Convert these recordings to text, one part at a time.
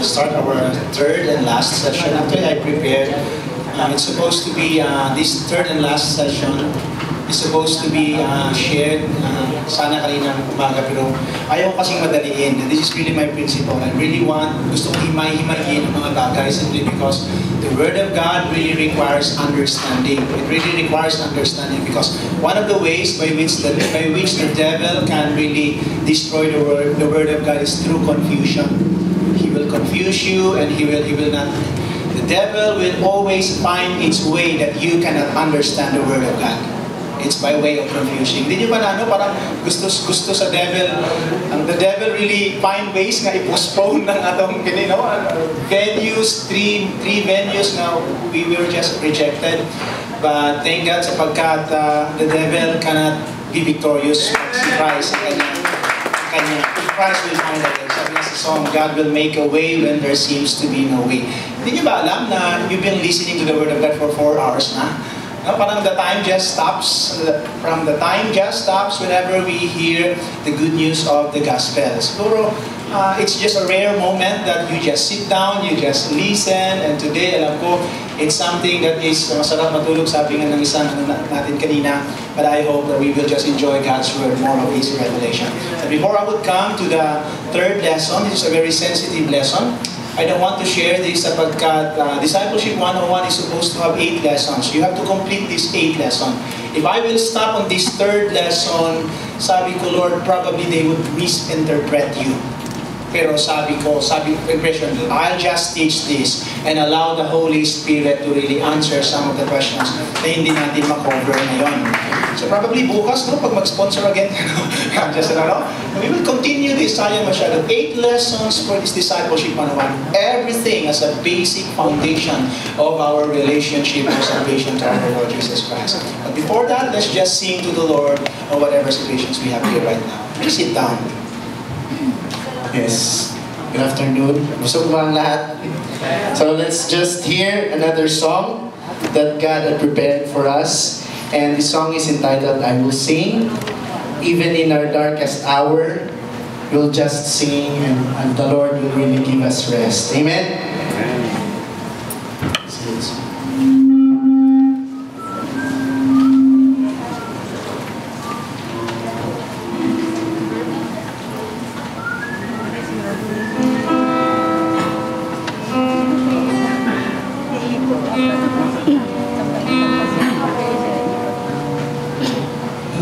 start our third and last session. Actually, I prepared. It's supposed to be this third and last session is supposed to be shared sana kaninang umaga, pero ayaw kasing madaliin. And this is really my principle. I really gusto kong himay-himayin ang mga bagay simply because the Word of God really requires understanding. It really requires understanding because one of the ways by which the devil can really destroy the Word of God is through confusion. He will confuse you and he will not. The devil will always find its way that you cannot understand the Word of God. It's by way of confusing. Hindi nyo ba na parang gusto sa devil, the devil really find ways nga i-postpone ng atong venues, three venues now we were just rejected. But thank God sapagkat the devil cannot be victorious. Si Christ Christ will find a way. Sabi nga sa song, God will make a way when there seems to be no way. Hindi nyo ba alam na you've been listening to the Word of God for 4 hours na? No, parang the time just stops. From the time just stops whenever we hear the good news of the gospel. Siguro, it's just a rare moment that you just sit down, you just listen, and today, alam ko, it's something that is masarap matulog, sabi nga ng isang natin kanina, but I hope that we will just enjoy God's Word, more of His revelation. And before I would come to the third lesson, this is a very sensitive lesson. I don't want to share this sapagkat Discipleship 101 is supposed to have 8 lessons. You have to complete this 8 lesson. If I will stop on this third lesson, sabi ko, Lord, probably they would misinterpret you. Pero sabi ko, impression, I'll just teach this and allow the Holy Spirit to really answer some of the questions na hindi natin ma-cover ngayon. So probably bukas, pag mag-sponsor again, we will continue this. Sayang masyado. 8 lessons for this Discipleship 101. Everything as a basic foundation of our relationship and salvation to our Lord Jesus Christ. But before that, let's just sing to the Lord on whatever situations we have here right now. Please sit down. Yes. Good afternoon. Busog ba ang lahat? So let's just hear another song that God had prepared for us. And the song is entitled, I Will Sing. Even in our darkest hour, we'll just sing and the Lord will really give us rest. Amen? Amen.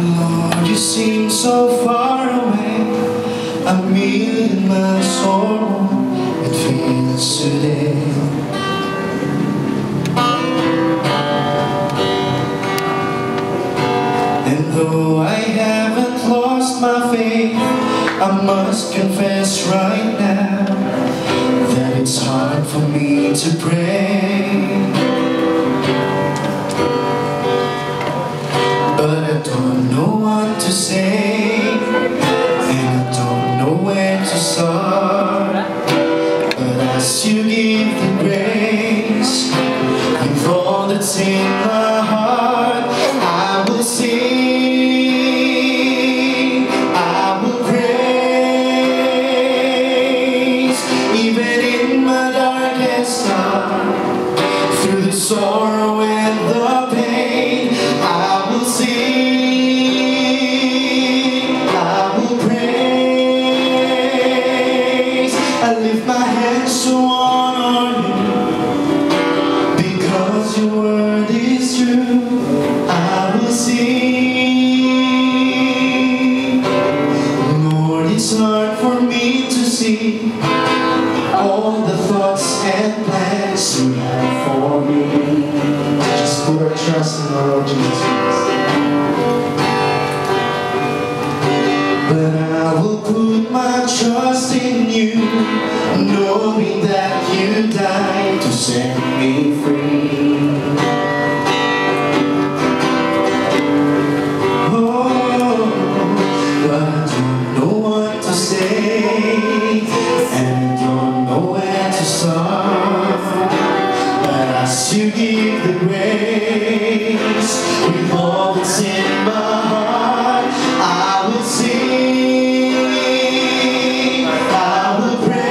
Lord, you seem so far away. I'm in my sorrow. It feels today. And though I haven't lost my faith, I must confess right now that it's hard for me to pray. But I don't know what to say, and I don't know where to start. But as you give the grace, with all that's in my heart, I will sing, I will praise, even in my darkest hour, through the sorrow and the pain, I will sing, I will praise. I lift my hands to honor you, because your word is true. I will sing. Lord, it's hard for me to see all the thoughts and plans you have for me. Just put our trust in our Lord Jesus Christ. But I will put my trust in you, knowing that you died to set me free. Oh, but I don't know what to say, and I don't know where to start. But as you give the grace, with all that's in my heart, I will sing, I will praise.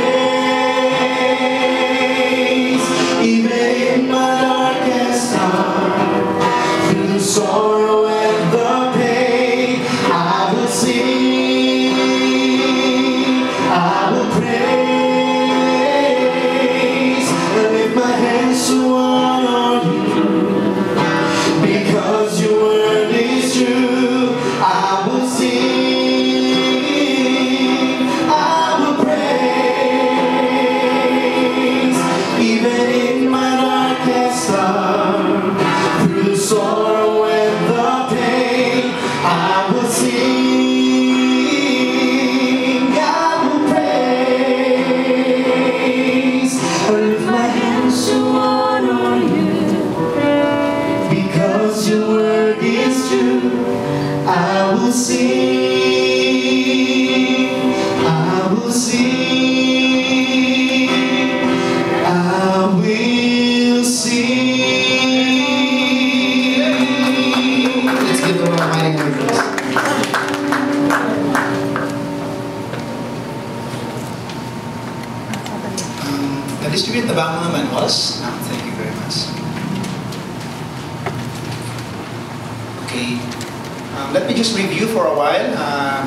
Na-distribute na ba ang mga manuals? No, thank you very much. Okay. Let me just review for a while,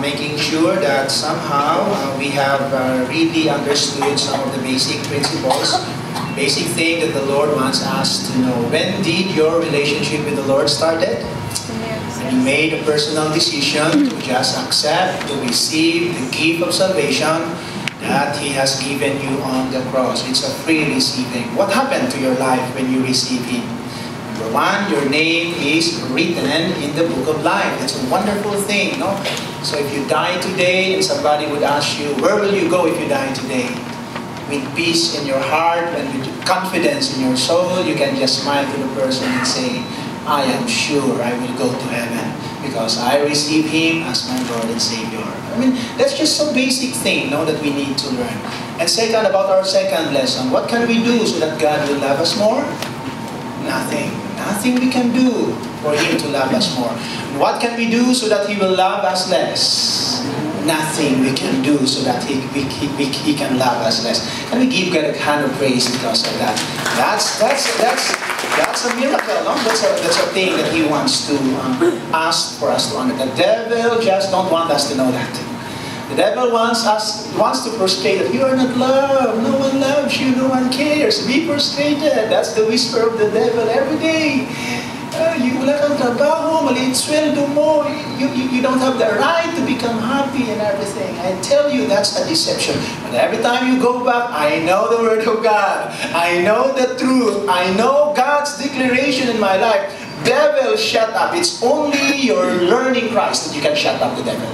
making sure that somehow we have really understood some of the basic principles, basic thing that the Lord wants us to know. When did your relationship with the Lord started? When you made a personal decision to just accept, to receive the gift of salvation that He has given you on the cross. It's a free receiving. What happened to your life when you received Him? Number one, your name is written in the book of life. That's a wonderful thing, no? So if you die today and somebody would ask you, where will you go if you die today? With peace in your heart and with confidence in your soul, you can just smile to the person and say, I am sure I will go to heaven because I receive Him as my Lord and Savior. I mean, that's just some basic thing, no, that we need to learn. And second, about our second lesson, what can we do so that God will love us more? Nothing. Nothing we can do for Him to love us more. What can we do so that He will love us less? Nothing we can do so that He can love us less. Can we give God a hand of praise because of that? That's a miracle, no? That's a thing that He wants to ask for us to understand. The devil just don't want us to know that. The devil wants to frustrate us. You are not loved. No one loves you. No one cares. Be frustrated. That's the whisper of the devil every day. Wala kang trabaho, maliit sweldo mo, you don't have the right to become happy and everything. I tell you, that's a deception. But every time you go back, I know the Word of God. I know the truth. I know God's declaration in my life. Devil, shut up. It's only your learning Christ that you can shut up the devil.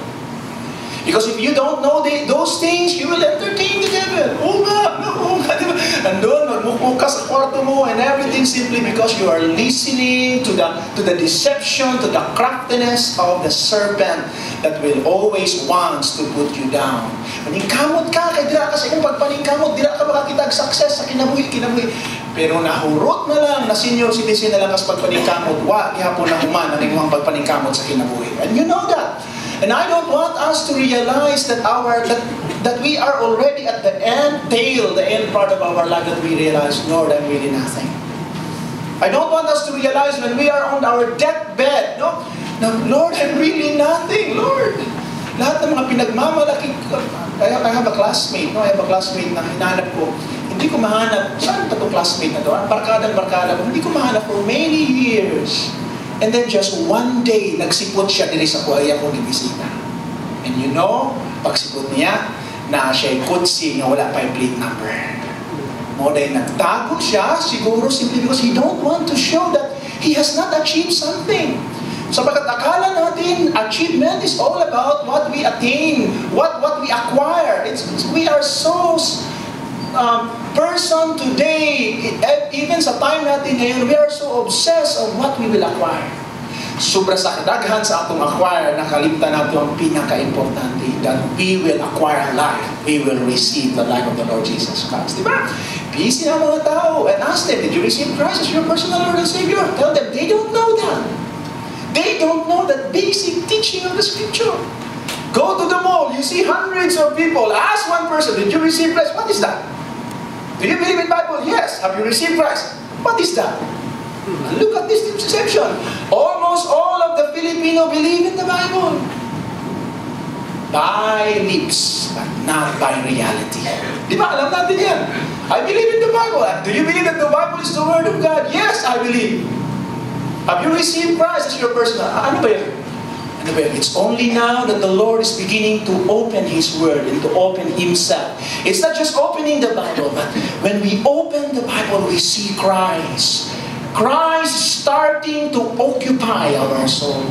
Because if you don't know those things, you will entertain the devil. Oh God, no, andun, magmukmuk ka sa kwarto mo and everything simply because you are listening to the deception, to the craftiness of the serpent that will always wants to put you down. Paningkamot ka, kaya dira ka sa iyong pagpaningkamot, dira ka makakitag success sa kinabuhi. Pero nahurot na lang, na senior citizen na lang kas pagpaningkamot, wa, ihapon na human, ang imong pagpaningkamot sa kinabuhi. And you know that. And I don't want us to realize that that we are already at the end part of our life, that we realize, Lord, I'm really nothing. I don't want us to realize when we are on our deathbed, no, Lord, I'm really nothing, Lord. Lahat ng mga pinagmamalaki ko. I have a classmate, no? I have a classmate na hinahanap ko. Hindi ko mahanap, saan ba itong classmate na ito? Barkada ko, hindi ko mahanap for many years. And then just one day, nagsipot siya diri sa kuwaya kong ibisita. And you know, pagsipot niya, na siya'y kutsi nga wala pa yung plate number. Mo dahil nagtago siya, siguro simply because he don't want to show that he has not achieved something. Sapagkat akala natin, achievement is all about what we attain, what we acquire. We are so person today, even sa time natin ngayon, we are so obsessed of what we will acquire. Sobra sa kadaghan sa atong acquire, nakalimtan natin ang pinaka-importante, that we will acquire life. We will receive the life of the Lord Jesus Christ. Diba? Busy na mga tao and ask them, did you receive Christ as your personal Lord and Savior? Tell them, they don't know that. They don't know that basic teaching of the Scripture. Go to the mall, you see hundreds of people. Ask one person, did you receive Christ? What is that? Do you believe in the Bible? Yes. Have you received Christ? What is that? Look at this deception. Almost all of the Filipino believe in the Bible. By lips, but not by reality. Di ba? Alam natin yan. I believe in the Bible. Do you believe that the Bible is the Word of God? Yes, I believe. Have you received Christ as your personal? Ano ba yan? It's only now that the Lord is beginning to open His Word and to open Himself. It's not just opening the Bible, but when we open the Bible, we see Christ. Christ starting to occupy our soul.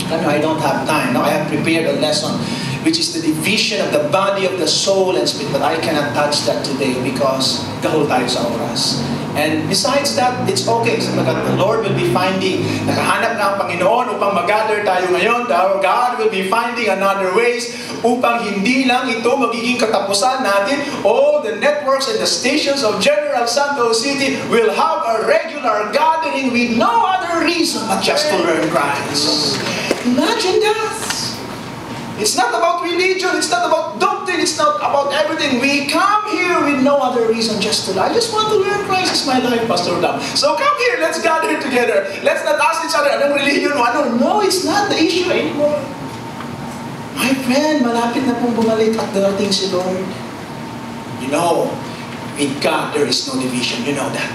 I don't have time. Now I have prepared a lesson which is the division of the body of the soul and spirit, but I cannot touch that today because kahul tayo sa oras. And besides that, it's okay. Sapagkat the Lord will be finding, nakahanap na ang Panginoon upang mag-gather tayo ngayon. God will be finding another ways upang hindi lang ito magiging katapusan natin. All the networks and the stations of General Santos City will have a regular gathering with no other reason but just to learn Christ. Imagine that. It's not about religion. It's not about doctrine. moment, it's not about everything. We come here with no other reason just to, I just want to learn Christ is my life, Pastor Dam. So come here, let's gather together. Let's not ask each other, anong religion mo? Ano? No, it's not the issue anymore. My friend, malapit na pong bumalik at darating si Lord. You know, in God, there is no division. You know that.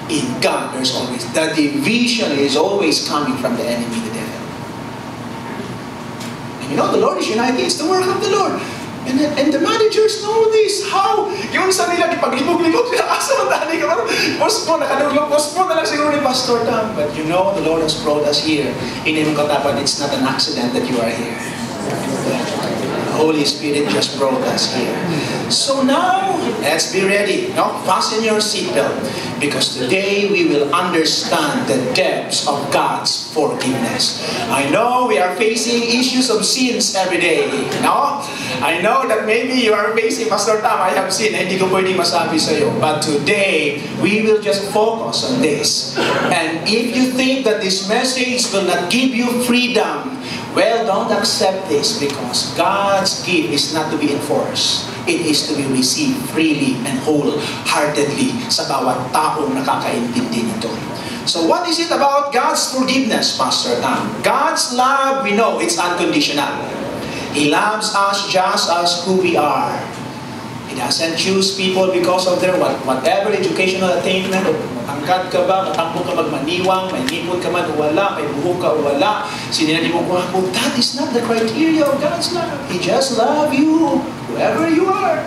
In God, there's always, the division is always coming from the enemy, the devil. And you know, the Lord is united. It's the work of the Lord. And the managers know this. How? Yung sa nila, ipaglibog-libog sila. Asa mo dali ka? Post mo, nakaduglog. Post mo na lang siguro ni Pastor Tam. But you know, the Lord has brought us here. In Imukatapan, it's not an accident that you are here. The Holy Spirit just brought us here. So now, let's be ready. No? Fasten your seatbelt. Because today we will understand the depths of God's forgiveness. I know we are facing issues of sins every day. No? I know that maybe you are facing, Pastor Tam, I have sinned. Hindi ko pwedeng masabi sa iyo. But today, we will just focus on this. And if you think that this message will not give you freedom, well, don't accept this because God's gift is not to be enforced. It is to be received freely and wholeheartedly sa bawat taong nakakaintindi nito. So what is it about God's forgiveness, Pastor Tam? God's love, we know, it's unconditional. He loves us just as who we are. He doesn't choose people because of their whatever educational attainment. Matangkad ka ba, matangko ka magmaniwang, may nipon ka man o wala, may buhok ka o wala, sinilani mo ko, that is not the criteria of God's love. He just loves you, whoever you are.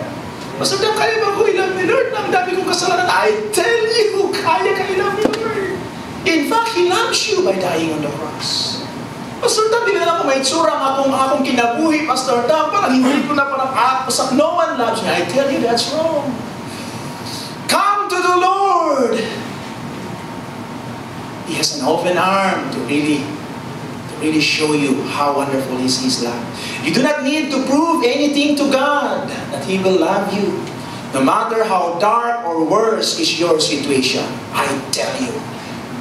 Basta na kaya ba ko ilang ni Lord? Ang dami kong kasalanan. I tell you, kaya ka ilang ni Lord. In fact, He loves you by dying on the cross. Pastor Tam, hindi na ako may tsura akong kinabuhi, Pastor Tam. Parang hindi ko na parang no one loves me. I tell you, that's wrong. Come to the Lord. He has an open arm to really show you how wonderful is His love. You do not need to prove anything to God that He will love you. No matter how dark or worse is your situation, I tell you,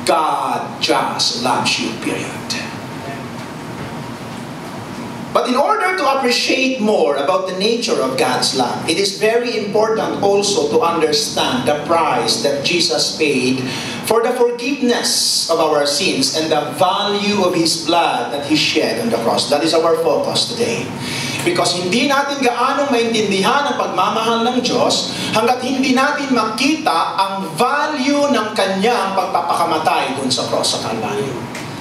God just loves you, period. But in order to appreciate more about the nature of God's love, it is very important also to understand the price that Jesus paid for the forgiveness of our sins and the value of His blood that He shed on the cross. That is our focus today. Because hindi natin gaanong maintindihan ang pagmamahal ng Diyos hanggat hindi natin makita ang value ng Kanyang pagpapakamatay dun sa cross sa Calvary.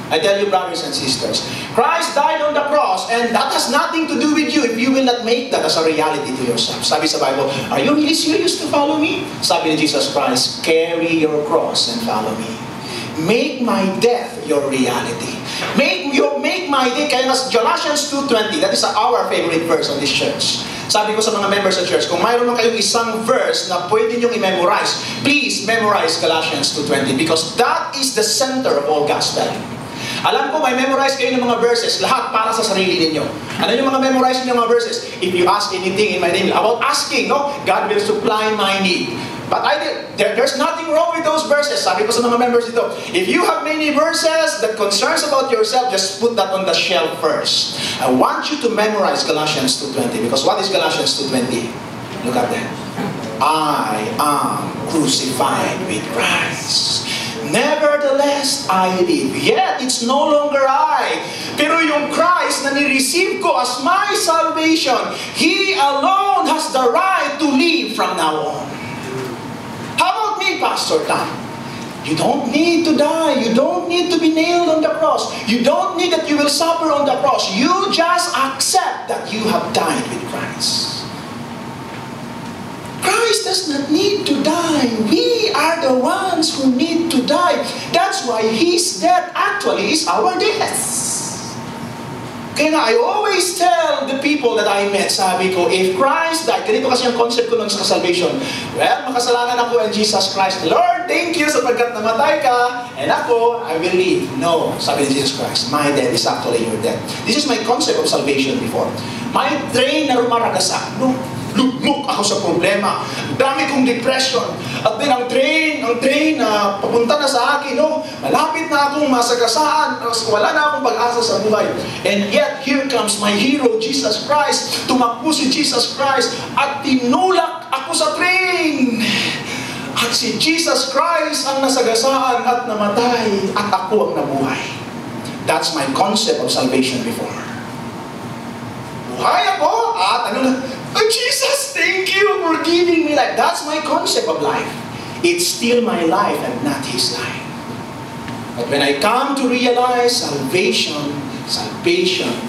I tell you, brothers and sisters, Christ died on the cross, and that has nothing to do with you if you will not make that as a reality to yourself. Sabi sa Bible, are you really serious to follow me? Sabi ni Jesus Christ, carry your cross and follow me. Make my death your reality. Make my day, kaya nas Galatians 2:20, that is our favorite verse on this church. Sabi ko sa mga members sa church, kung mayroon man kayong isang verse na pwede niyong i-memorize, please memorize Galatians 2:20 because that is the center of all gospel. Alam ko, may memorize kayo ng mga verses, lahat para sa sarili ninyo. Ano yung mga memorize niyo mga verses? If you ask anything in my name, about asking, no? God will supply my need. But there's nothing wrong with those verses. Sabi ko sa mga members dito, if you have many verses that concerns about yourself, just put that on the shelf first. I want you to memorize Galatians 2:20 because what is Galatians 2:20? Look at that. I am crucified with Christ. Nevertheless, I live. Yet, it's no longer I. Pero yung Christ na ni-receive ko as my salvation, He alone has the right to live from now on. How about me, Pastor Tam? You don't need to die. You don't need to be nailed on the cross. You don't need that you will suffer on the cross. You just accept that you have died with Christ. Christ does not need to die. We are the ones who need to die. That's why His death actually is our death. Kaya nga, I always tell the people that I met, sabi ko, if Christ died, ganito kasi ang concept ko nun sa salvation. Well, makasalanan ako in Jesus Christ. Lord, thank you sapagkat namatay ka, and ako, I will live. No, sabi ni Jesus Christ, my death is actually your death. This is my concept of salvation before. My train na rumaragasak. No, lugmok ako sa problema. Dami kong depression. At then ang train na papunta na sa akin, no? Malapit na akong masagasaan. Wala na akong pag-asa sa buhay. And yet, here comes my hero, Jesus Christ. Tumakbo si Jesus Christ at tinulak ako sa train. At si Jesus Christ ang nasagasaan at namatay at ako ang nabuhay. That's my concept of salvation before. Buhay ako at ano na, oh Jesus, thank you for giving me life. That's my concept of life. It's still my life and not His life. But when I come to realize salvation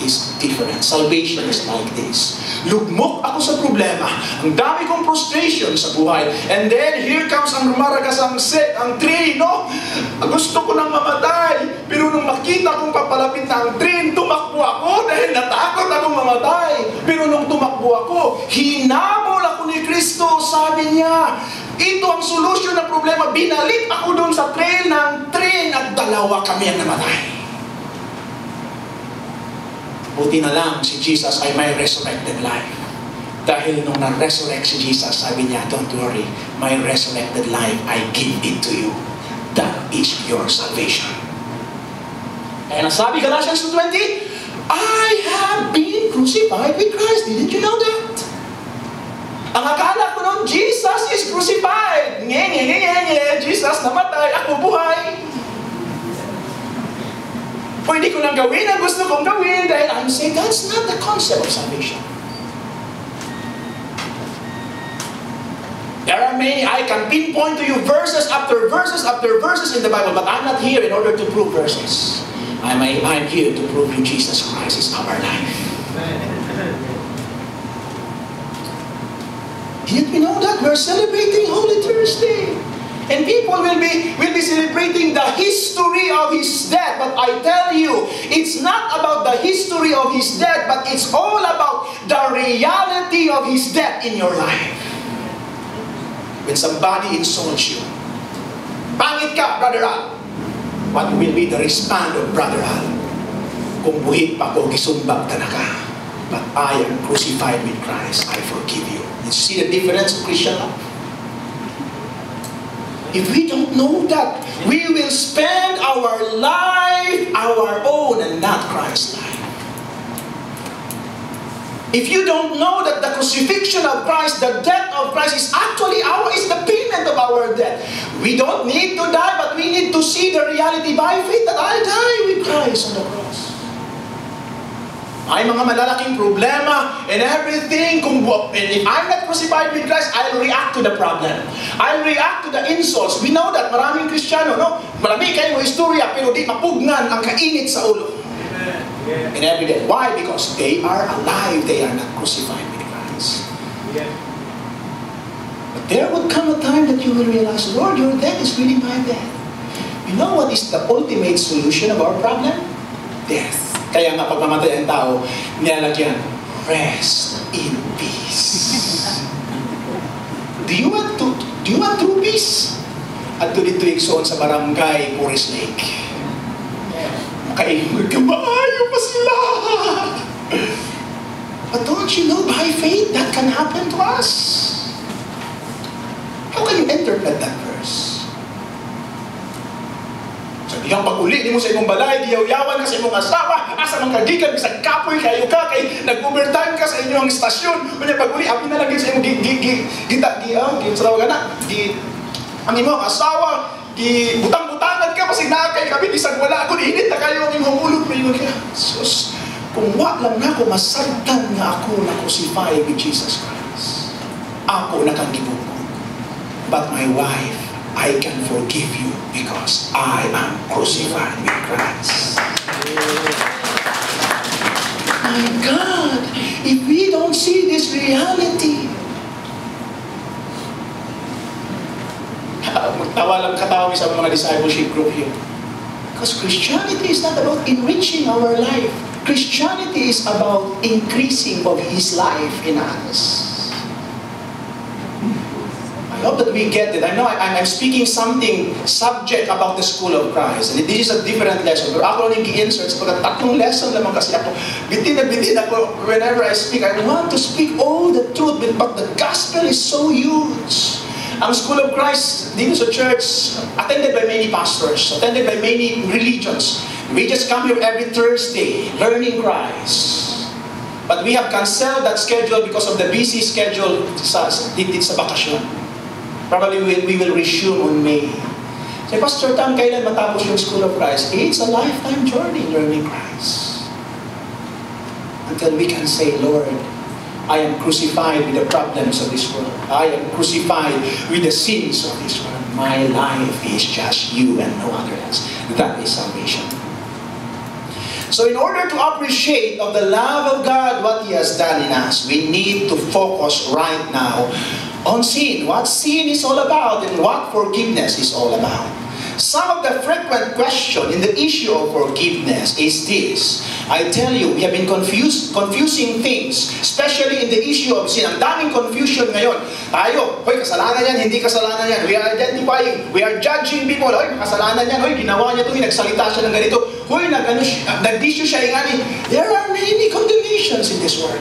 is different. Salvation is like this. Lugmok ako sa problema. Ang dami kong frustration sa buhay. And then, here comes ang rumaragas ang train, no? Gusto ko nang mamatay. Pero nung makita kong papalapit na ang train, tumakbo ako dahil natakot akong mamatay. Pero nung tumakbo ako, hinabol ako ni Kristo. Sabi niya, ito ang solusyon ng problema. Binalik ako doon sa train ng train at dalawa kami ang namatay. Buti na lang si Jesus ay may resurrected life. Dahil nung na-resurrect si Jesus, sabi niya, don't worry, my resurrected life, I give it to you. That is your salvation. Kaya nasabi Galatians 2:20, I have been crucified with Christ. Didn't you know that? Ang akala ko noon, Jesus is crucified. Jesus namatay, ako buhay. Pwede ko nang gawin ang gusto kong gawin dahil I'm saying that's not the concept of salvation. There are many, I can pinpoint to you verses after verses after verses in the Bible, but I'm not here in order to prove verses. I'm here to prove you Jesus Christ is our life. Didn't we know that? We're celebrating Holy Thursday. And people will be celebrating the history of His death. But I tell you, it's not about the history of His death, but it's all about the reality of His death in your life. When somebody insults you, pangit ka, Brother Al. What will be the response of Brother Al? Kung buhit pa ko, gisumbag ka na ka. But I am crucified with Christ. I forgive you. You see the difference of Christian life? If we don't know that, we will spend our life our own and not Christ's life. If you don't know that the crucifixion of Christ, the death of Christ is actually is the payment of our debt. We don't need to die, but we need to see the reality by faith that I die with Christ on the cross. Ay mga malalaking problema and everything. If I'm not crucified with Christ, I'll react to the problem. I'll react to the insults. We know that maraming Kristiyano, no? Marami kayong istorya, pero di mapugnan ang kainit sa ulo. And every day. Why? Because they are alive. They are not crucified with Christ. But there would come a time that you will realize, Lord, your death is really my death. You know what is the ultimate solution of our problem? Death. Kaya nga pag mamatay ang tao, nilalagyan, rest in peace. Do you want true peace? At dito igsoon sa barangay Forest Lake. Makaingon ka, maayo pa sila. But don't you know, by faith, that can happen to us? How can you interpret that verse? Yung pag-uli mo sa imong balay, giyaw-yawan ka sa imong asawa, asa man kagikan, bisag kapoy kayo ka, kay nag-overtime ka sa inyong istasyon, kunya pag-uli, api na lang sa imong ang imong asawa, butang-butangan ka, pasig nakakay kami, bisag wala ako, niinit na kayo ang imong ulog, mayon ka. Sus, kung wak lang na ako, masagtan nga ako na crucify with Jesus Christ. Ako na kang gibukod. But my wife, I can forgive you because I am crucified with Christ. My God, if we don't see this reality, magtawa lang katawa sa mga discipleship group here. Because Christianity is not about enriching our life. Christianity is about increasing of His life in us. I hope that that we get it. I know I'm speaking something subject about the school of Christ. And this is a different lesson. Pero ako lang i-insert pagkat tatlong lesson naman kasi ako. Bitin ako whenever I speak. I want to speak all the truth, but the gospel is so huge. Ang School of Christ dito sa church, attended by many pastors, attended by many religions. We just come here every Thursday, learning Christ. But we have canceled that schedule because of the busy schedule sa bakasyon. Probably we will resume on May. Say, Pastor Tam, kailan matapos yung School of Christ? It's a lifetime journey learning Christ. Until we can say, Lord, I am crucified with the problems of this world. I am crucified with the sins of this world. My life is just you and no other else. That is salvation. So in order to appreciate of the love of God, what He has done in us, we need to focus right now on sin. What sin is all about and what forgiveness is all about. Some of the frequent question in the issue of forgiveness is this. I tell you, we have been confusing things, especially in the issue of sin. Ang daming confusion ngayon. Tayo, hoy, kasalanan yan, hindi kasalanan yan. We are identifying, we are judging people. Hoy, kasalanan yan, hoy, ginawa niya ito, nagsalita siya ng ganito. Hoy, nag-issue siya ingani. There are many condemnations in this world.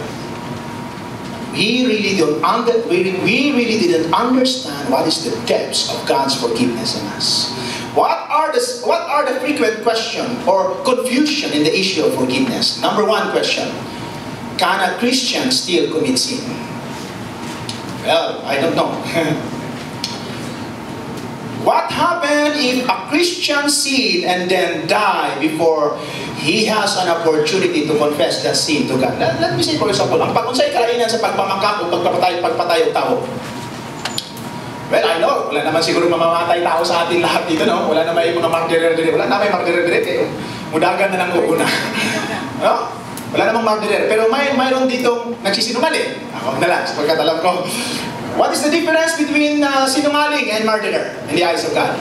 We really didn't understand what is the depths of God's forgiveness in us. What are the frequent question or confusion in the issue of forgiveness? Number one question: can a Christian still commit sin? Well, I don't know. What happens if a Christian sin and then die before he has an opportunity to confess that sin to God? Let me say for example, ang pag-unsay kalainan sa pagpamakak o pagpatay ng tao. Well, I know, wala naman siguro mamamatay tao sa atin lahat dito, no? Wala naman yung mga martyrer dire. Wala naman yung martyrer dire, eh. Mudagan na ng uuna. No? Wala namang martyrer. Pero mayroon ditong nagsisinungaling. Ako na lang, sapagkat alam ko. What is the difference between sinungaling and martyrer in the eyes of God?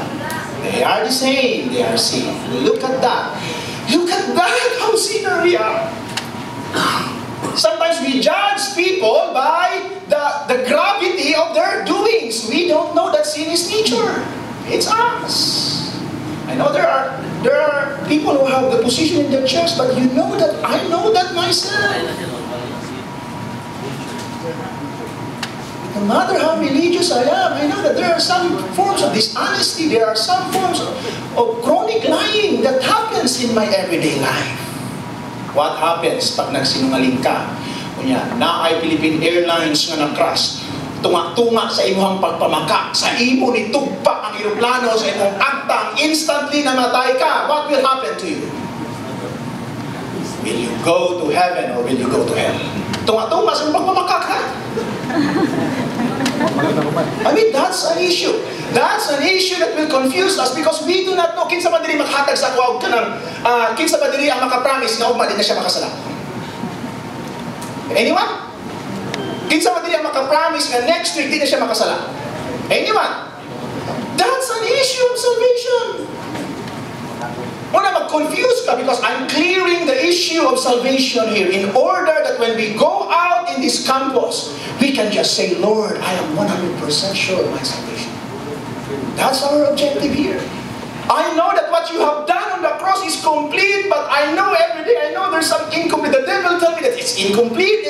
They are the same. They are sin. Look at that. Look at that, how sinner we are. Sometimes we judge people by the gravity of their doings. We don't know that sin is nature. It's us. I know there are people who have the position in the church, but you know that I know that myself. No matter how religious I am, I know that there are some forms of dishonesty, there are some forms of chronic lying that happens in my everyday life. What happens pag nagsinungaling ka? Kunya, na ay Philippine Airlines nga nag-crash. Tunga-tunga sa imuhang pagpamaka. Sa imo ni tugpa ang eroplano sa imong agtang. Instantly namatay ka. What will happen to you? Will you go to heaven or will you go to hell? Tunga-tunga sa imong pagpamaka ka? I mean, that's an issue. That's an issue that will confuse us because we do not know kinsa ba diri maghatag sa kuwag kanang kinsa ba diri ang makapromise nga ugma di na siya makasala. Anyone? Kinsa ba diri ang makapromise nga next week di na siya makasala? Anyone? That's an issue of salvation. Wala mag-confuse ka because I'm clearing the issue of salvation here in order that when we go out in this campus, we can just say, Lord, I am 100% sure of my salvation. That's our objective here. I know that what you have done on the cross is complete, but I know every day, I know there's some incomplete. The devil tell me that it's incomplete.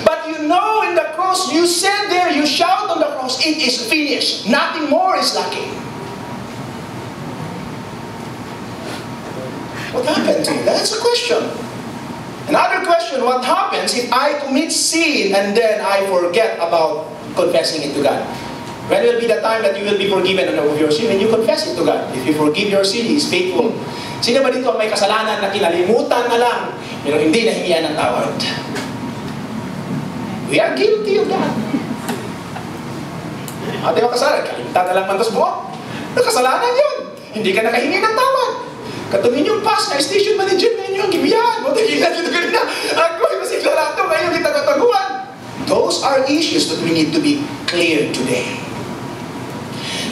But you know in the cross, you said there, you shout on the cross, it is finished. Nothing more is lacking. What happened to you? That's a question. Another question, what happens if I commit sin and then I forget about confessing it to God? When will be the time that you will be forgiven of your sin? When you confess it to God. If you forgive your sin, He is faithful. Sino ba dito ang may kasalanan na kinalimutan na lang, pero hindi nahingian ng tawad? We are guilty of that. Ate mo kasalanan, kalimutan na lang man tos buo. Kasalanan yun. Hindi ka nakahingi ng tawad. Katungin yung pass na station manager ninyo, gibiyan, mo tagilan dito ganina. Ako, kasi klarato, ngayon kita kataguan. Those are issues that we need to be clear today.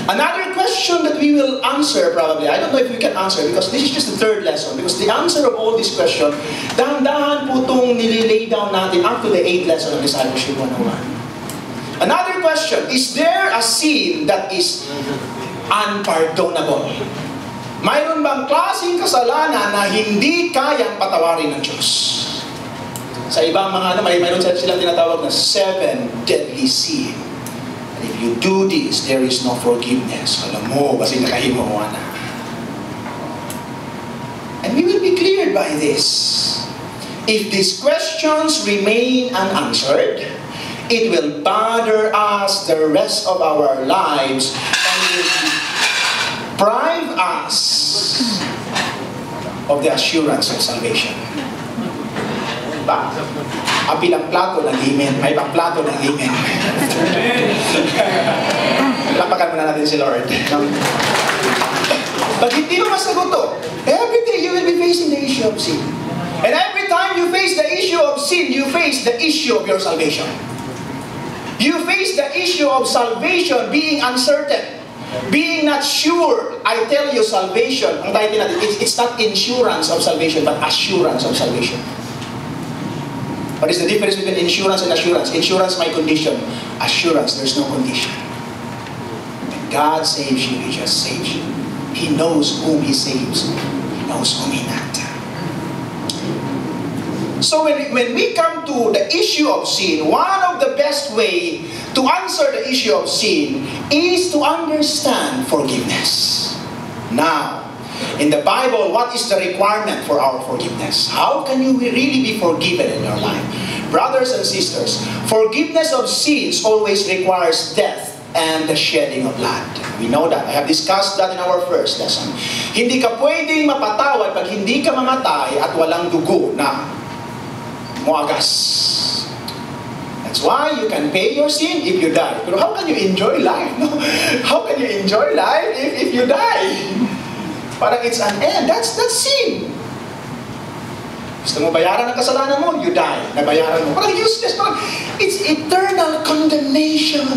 Another question that we will answer probably, I don't know if we can answer because this is just the third lesson, because the answer of all these questions, dahan-dahan po itong nililay down natin up to the 8th lesson of Discipleship 101. Another Another question, is there a sin that is unpardonable? Mayroon bang klaseng kasalanan na hindi kayang patawarin ng Diyos? Sa ibang mga mayroon silang tinatawag na 7 deadly sin. And if you do this, there is no forgiveness. Alam mo, kasi nakahimawa na. And we will be cleared by this. If these questions remain unanswered, it will bother us the rest of our lives and will deprive us of the assurance of salvation. Diba? Apilang plato ng himen, may pang plato ng himen. Lapakan muna natin si Lord. But hindi mo masagot to. Every day you will be facing the issue of sin. And every time you face the issue of sin, you face the issue of your salvation. You face the issue of salvation being uncertain, being not sure. I tell you, salvation, ang title natin, it's not insurance of salvation, but assurance of salvation. What is the difference between insurance and assurance? Insurance, my condition. Assurance, there's no condition. When God saves you, He just saves you. He knows whom He saves. He knows whom He not. So when we come to the issue of sin, one of the best way to answer the issue of sin is to understand forgiveness. Now, in the Bible, what is the requirement for our forgiveness? How can you really be forgiven in your life? Brothers and sisters, forgiveness of sins always requires death and the shedding of blood. We know that. I have discussed that in our first lesson. Hindi ka pwedeng mapatawad pag hindi ka mamatay at walang dugo na muagas. That's why you can pay your sin if you die. Pero how can you enjoy life? No? How can you enjoy life if you die? Parang it's an end. That's sin. Gusto mo bayaran ang kasalanan mo, you die. Nabayaran mo. Parang useless. Parang it's eternal condemnation.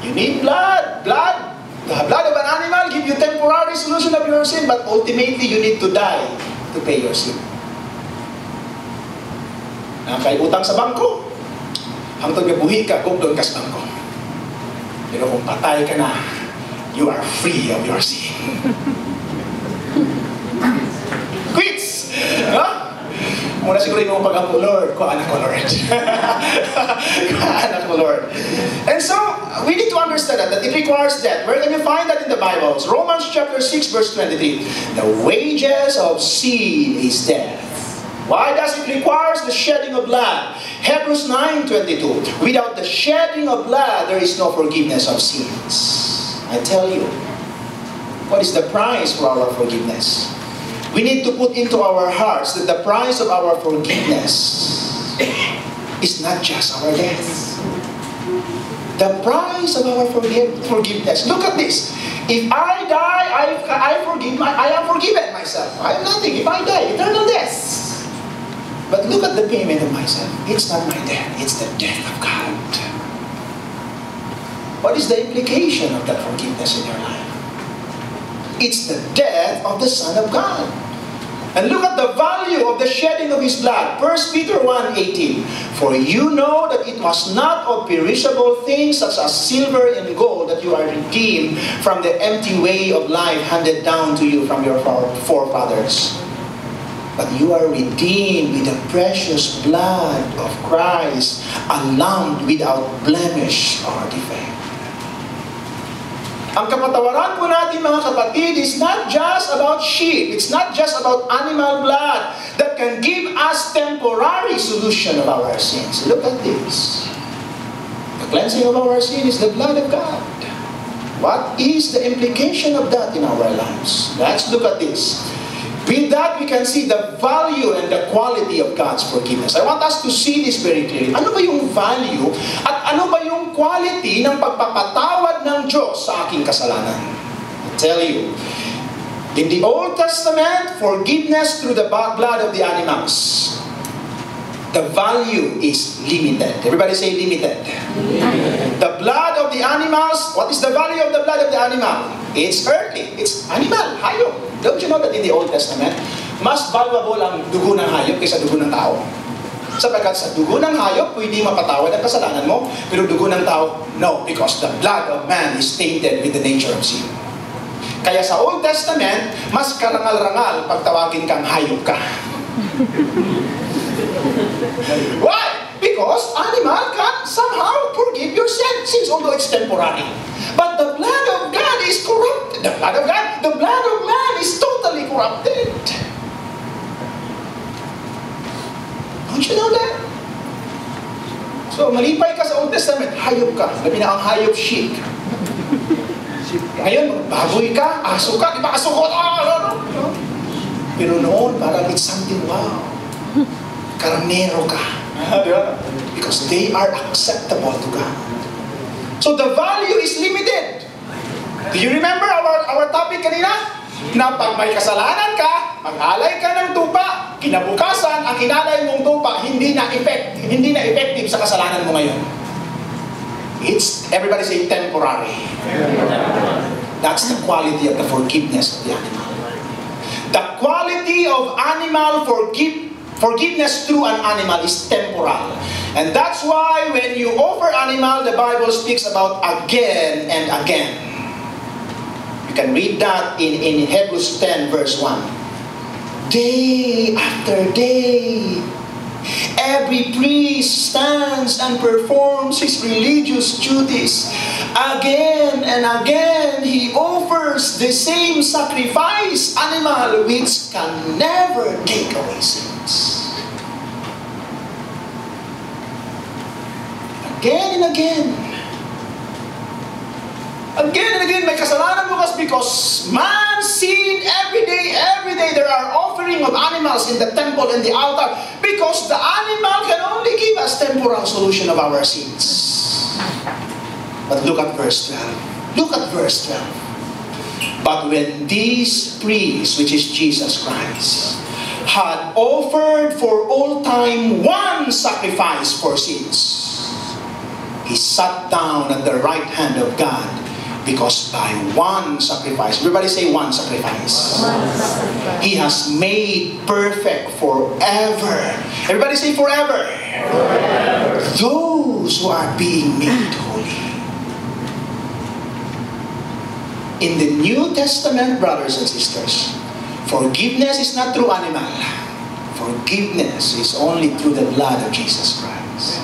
You need blood. Blood. The blood of an animal give you temporary solution of your sin, but ultimately you need to die to pay your sin. Kay utang sa bangko, hangtod nga buhi ka, kung doon ka sa bangko. Pero kung patay ka na, you are free of your sin. Quits! No? Muna siguro yung pag-ampo, Lord, ko anak ko, Lord. Ko anak ko, Lord. And so, we need to understand that it requires death. Where can you find that in the Bible? Romans chapter 6, verse 23. The wages of sin is death. Why does it require the shedding of blood? Hebrews 9:22. Without the shedding of blood, there is no forgiveness of sins. I tell you, what is the price for our forgiveness? We need to put into our hearts that the price of our forgiveness is not just our death. The price of our forgiveness. Look at this. If I die, I am forgiven myself. I am nothing. If I die, eternal death. But look at the payment of myself. It's not my death. It's the death of God. What is the implication of that forgiveness in your life? It's the death of the Son of God. And look at the value of the shedding of His blood. 1 Peter 1:18. For you know that it was not of perishable things such as silver and gold that you are redeemed from the empty way of life handed down to you from your forefathers. But you are redeemed with the precious blood of Christ, a lamb without blemish or defect. Ang kapatawaran po natin mga kapatid is not just about sheep. It's not just about animal blood that can give us temporary solution of our sins. Look at this. The cleansing of our sin is the blood of God. What is the implication of that in our lives? Let's look at this. With that, we can see the value and the quality of God's forgiveness. I want us to see this very clearly. Ano ba yung value at ano ba yung quality ng pagpapatawad ng Diyos sa aking kasalanan? I tell you, in the Old Testament, forgiveness through the blood of the animals. The value is limited. Everybody say limited. The blood of the animals, what is the value of the blood of the animal? It's earthly. It's animal, hayop. Don't you know that in the Old Testament, mas valuable ang dugo ng hayop kaysa dugo ng tao? Sapagkat sa dugo ng hayop, pwede mapatawad ang kasalanan mo, pero dugo ng tao, no, because the blood of man is tainted with the nature of sin. Kaya sa Old Testament, mas karangal-rangal pag tawagin kang hayop ka. Why? Because animal can somehow forgive your sins, although it's temporary. But the blood of God is corrupted. The blood of man is totally corrupted. Don't you know that? So, malipay ka sa Old Testament, hayop ka. Labi na ang hayop sheep. Ngayon, baboy ka, aso ka, di ba aso ko? Pero noon, parang it's something wow. Karnero ka. Because they are acceptable to God. So the value is limited. Do you remember our topic kanina? Na pag may kasalanan ka, mag-alay ka ng tupa, kinabukasan, ang inalay mong tupa, hindi na effective sa kasalanan mo ngayon. It's, everybody say, temporary. That's the quality of the forgiveness of the animal. The quality of animal forgiveness through an animal is temporal. And that's why when you offer animal, the Bible speaks about again and again. You can read that in Hebrews 10 verse 1. Day after day, every priest stands and performs his religious duties. Again and again, he offers the same sacrifice, animal which can never take away sins. Again and again. Again and again, may kasalanan bukas because man sinned every day there are offering of animals in the temple and the altar because the animal can only give us temporal solution of our sins. But look at verse 12. Look at verse 12. But when these priests, which is Jesus Christ, had offered for all time one sacrifice for sins, He sat down at the right hand of God because by one sacrifice, everybody say one sacrifice, He has made perfect forever. Everybody say forever. Those who are being made holy. In the New Testament, brothers and sisters, forgiveness is not through animal. Forgiveness is only through the blood of Jesus Christ.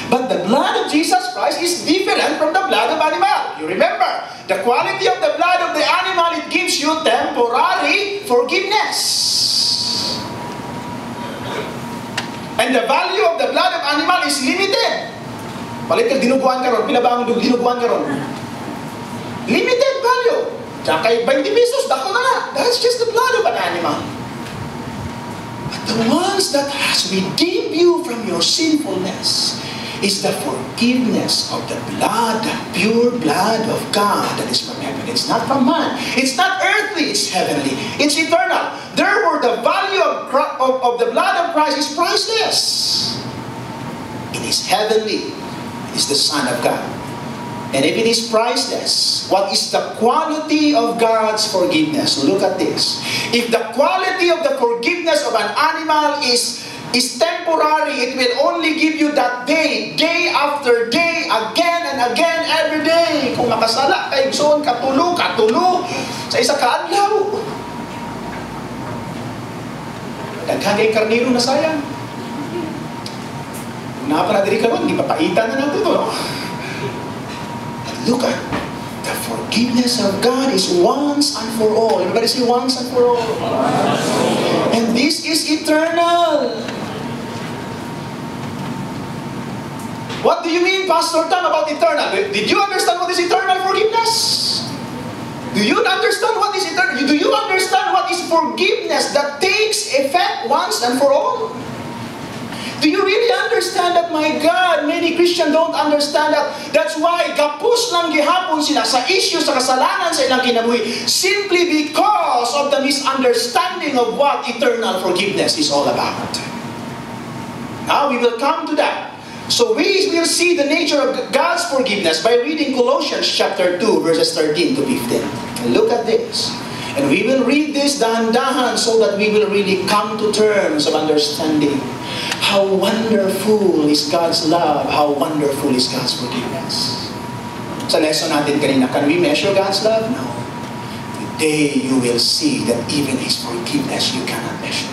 But the blood of Jesus Christ is different from the blood of animal. You remember, the quality of the blood of the animal, it gives you temporary forgiveness. And the value of the blood of animal is limited. Palit ka, dinuguan ka ron. Pila ba ang dinuguan ka ron? Limited value. Diyan kay 20 pesos, dako na nga. That's just the blood of an animal. But the ones that has redeemed you from your sinfulness is the forgiveness of the blood, the pure blood of God that is from heaven. It's not from man. It's not earthly, it's heavenly. It's eternal. Therefore, the value of the blood of Christ is priceless. It is heavenly. It is the Son of God. And if it is priceless, what is the quality of God's forgiveness? Look at this. If the quality of the forgiveness of an animal is temporary, it will only give you that day after day, again and again, every day. Kung makasala kay Igsoon, katulo sa isa kaadlaw. Daghang karnero na sayang. Napanadiri ka ron, di papaitan na nato to. Look at the forgiveness of God is once and for all. Everybody say once and for all. And this is eternal. What do you mean, Pastor Tam, about eternal? Did you understand what is eternal forgiveness? Do you understand what is eternal? Do you understand what is forgiveness that takes effect once and for all? Do you really understand that, my God, many Christians don't understand that. That's why gapos lang gihapon sila sa issue sa kasalanan sa ilang kinabuhi simply because of the misunderstanding of what eternal forgiveness is all about. Now we will come to that. So we will see the nature of God's forgiveness by reading Colossians chapter 2 verses 13 to 15. Look at this. And we will read this dahan-dahan so that we will really come to terms of understanding how wonderful is God's love, how wonderful is God's forgiveness. Sa lesson natin kanina, can we measure God's love? No. Today you will see that even His forgiveness you cannot measure.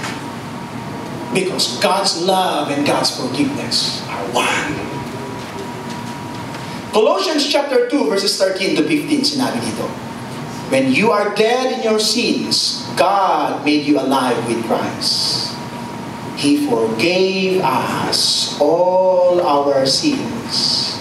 Because God's love and God's forgiveness are one. Colossians chapter 2 verses 13 to 15 sinabi dito, when you are dead in your sins, God made you alive with Christ. He forgave us all our sins,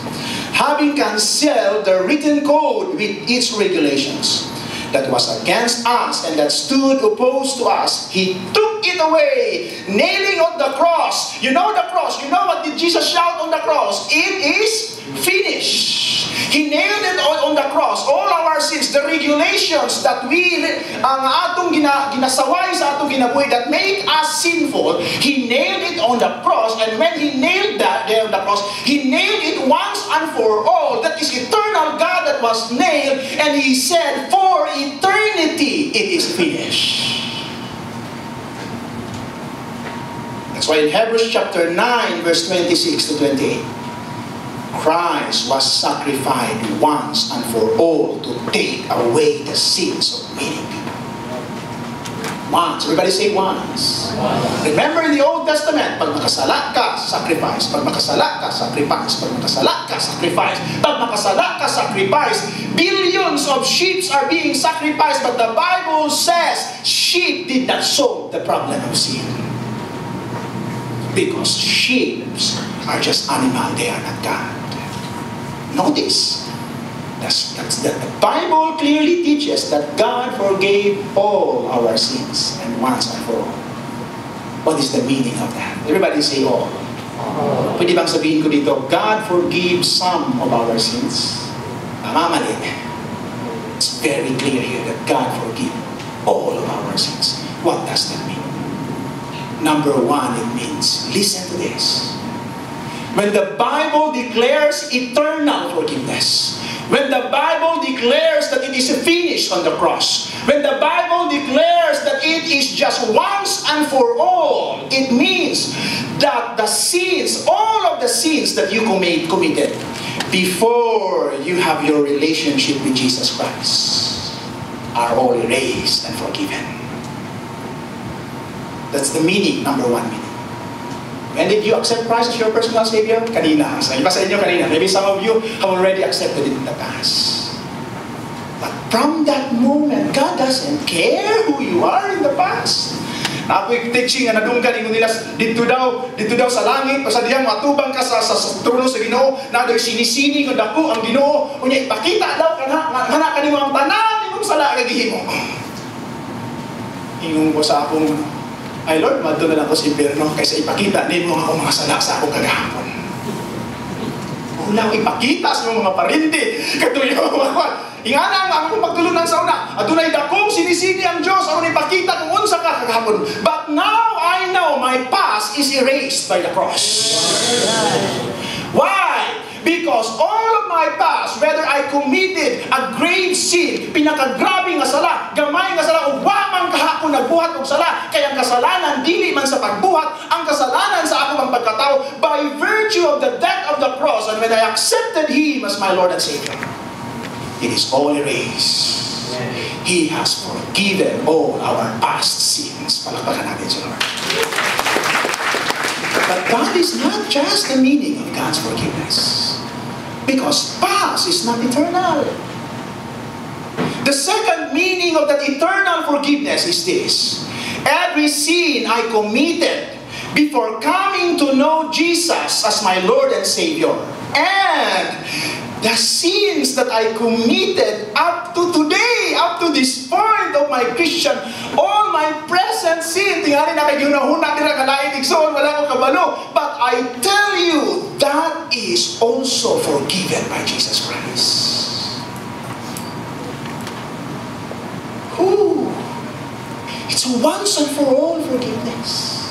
having canceled the written code with its regulations that was against us and that stood opposed to us. He took it away, nailing on the cross. You know the cross. You know what did Jesus shout on the cross? It is finished. He nailed it on the cross. All our sins, the regulations that ang atong ginasaway sa atong ginabuhi that make us sinful, He nailed it on the cross. And when He nailed that there on the cross, He nailed it once and for all. That is eternal God that was nailed. And He said, for eternity, it is finished. That's why in Hebrews chapter 9, verse 26 to 28, Christ was sacrificed once and for all to take away the sins of many people. Once. Everybody say once. Remember in the Old Testament, pag makasala ka, sacrifice. Pag makasala ka, sacrifice. Pag makasala ka, sacrifice. Pag makasala ka, sacrifice. Billions of sheep are being sacrificed, but the Bible says sheep did not solve the problem of sin. Because sheep are just animal, they are not God. Notice, that the Bible clearly teaches that God forgave all our sins and once and for all. What is the meaning of that? Everybody say all. Pwede bang sabihin ko dito, God forgives some of our sins? Mali. It's very clear here that God forgives all of our sins. What does that mean? Number one, it means, listen to this. When the Bible declares eternal forgiveness, when the Bible declares that it is finished on the cross, when the Bible declares that it is just once and for all, it means that the sins, all of the sins that you committed before you have your relationship with Jesus Christ are all erased and forgiven. That's the meaning, number one meaning. When did you accept Christ as your personal Savior? Kanina. Sa iba sa inyo kanina. Maybe some of you have already accepted it in the past. But from that moment, God doesn't care who you are in the past. Ako'y teaching na nadunggan nila dito daw sa langit o sa diyang matubang ka sa trono sa Ginoo na do'y sinisini ng dako ang Ginoo unya ipakita daw kana kanimo ang tanan imong sala kay gihimo. Ingon ko sa akong ay Lord, madto na lang ko sa impyerno kaysa ipakita nimo ako mga sala sa akong kagahapon. Ulang ipakita sa mga parindi katuyo ingana nga akong pagtulunan sa una adunay dakong sinisini ang Dios aron ipakita kung unsa ka kagahapon. But now I know my past is erased by the cross. Why? Because all of my past, whether I committed a grave sin, pinakagrabe nga sala, gamay nga sala, o wamang kahapon nagbuhat og sala, kaya ang kasalanan dili man sa pagbuhat, ang kasalanan sa akong pagkatao by virtue of the death of the cross, and when I accepted Him as my Lord and Savior, it is all erased. He has forgiven all our past sins. Palakpakan natin si Lord. But that is not just the meaning of God's forgiveness. Because past is not eternal. The second meaning of that eternal forgiveness is this. Every sin I committed before coming to know Jesus as my Lord and Savior, and the sins that I committed up to today, up to this point of my Christian, all my present sin, tingali na kay ginahuna nila kalain igsoon, wala ko kabalo. But I tell you, that is also forgiven by Jesus Christ. Whew. It's a once and for all forgiveness.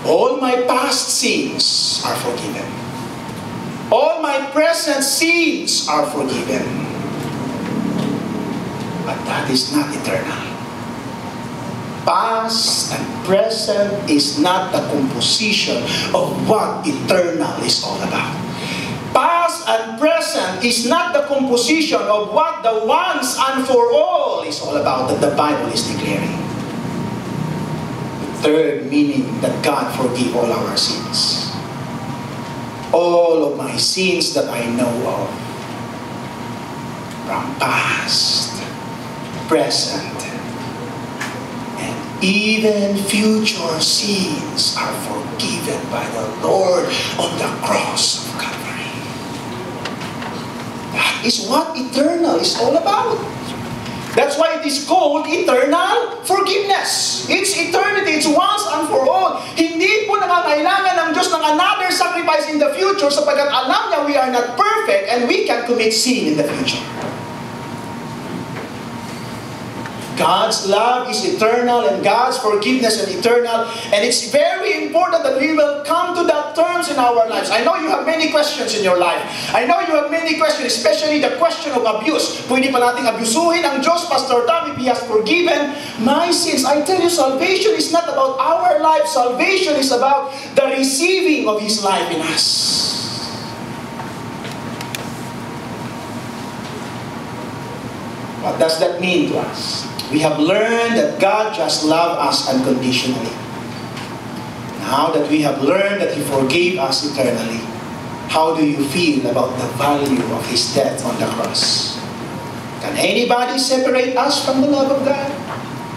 All my past sins are forgiven. All my present sins are forgiven. But that is not eternal. past and present is not the composition of what eternal is all about. Past and present is not the composition of what the once and for all is all about that the Bible is declaring. The third meaning that God forgive all our sins. All of my sins that I know of, from past, present, and even future sins are forgiven by the Lord on the cross of Calvary. That is what eternal is all about. That's why it is called eternal forgiveness. It's eternity. It's once and for all. Hindi po nangangailangan ng Diyos ng another sacrifice in the future sapagkat alam niya we are not perfect and we can commit sin in the future. God's love is eternal and God's forgiveness is eternal, and it's very important that we will come to that terms in our lives. I know you have many questions in your life. I know you have many questions, especially the question of abuse. Pwede pa nating abusuhin ang Diyos, Pastor Tom, if He has forgiven my sins. I tell you, salvation is not about our life. Salvation is about the receiving of His life in us. What does that mean to us? We have learned that God just loves us unconditionally. Now that we have learned that He forgave us eternally, how do you feel about the value of His death on the cross? Can anybody separate us from the love of God?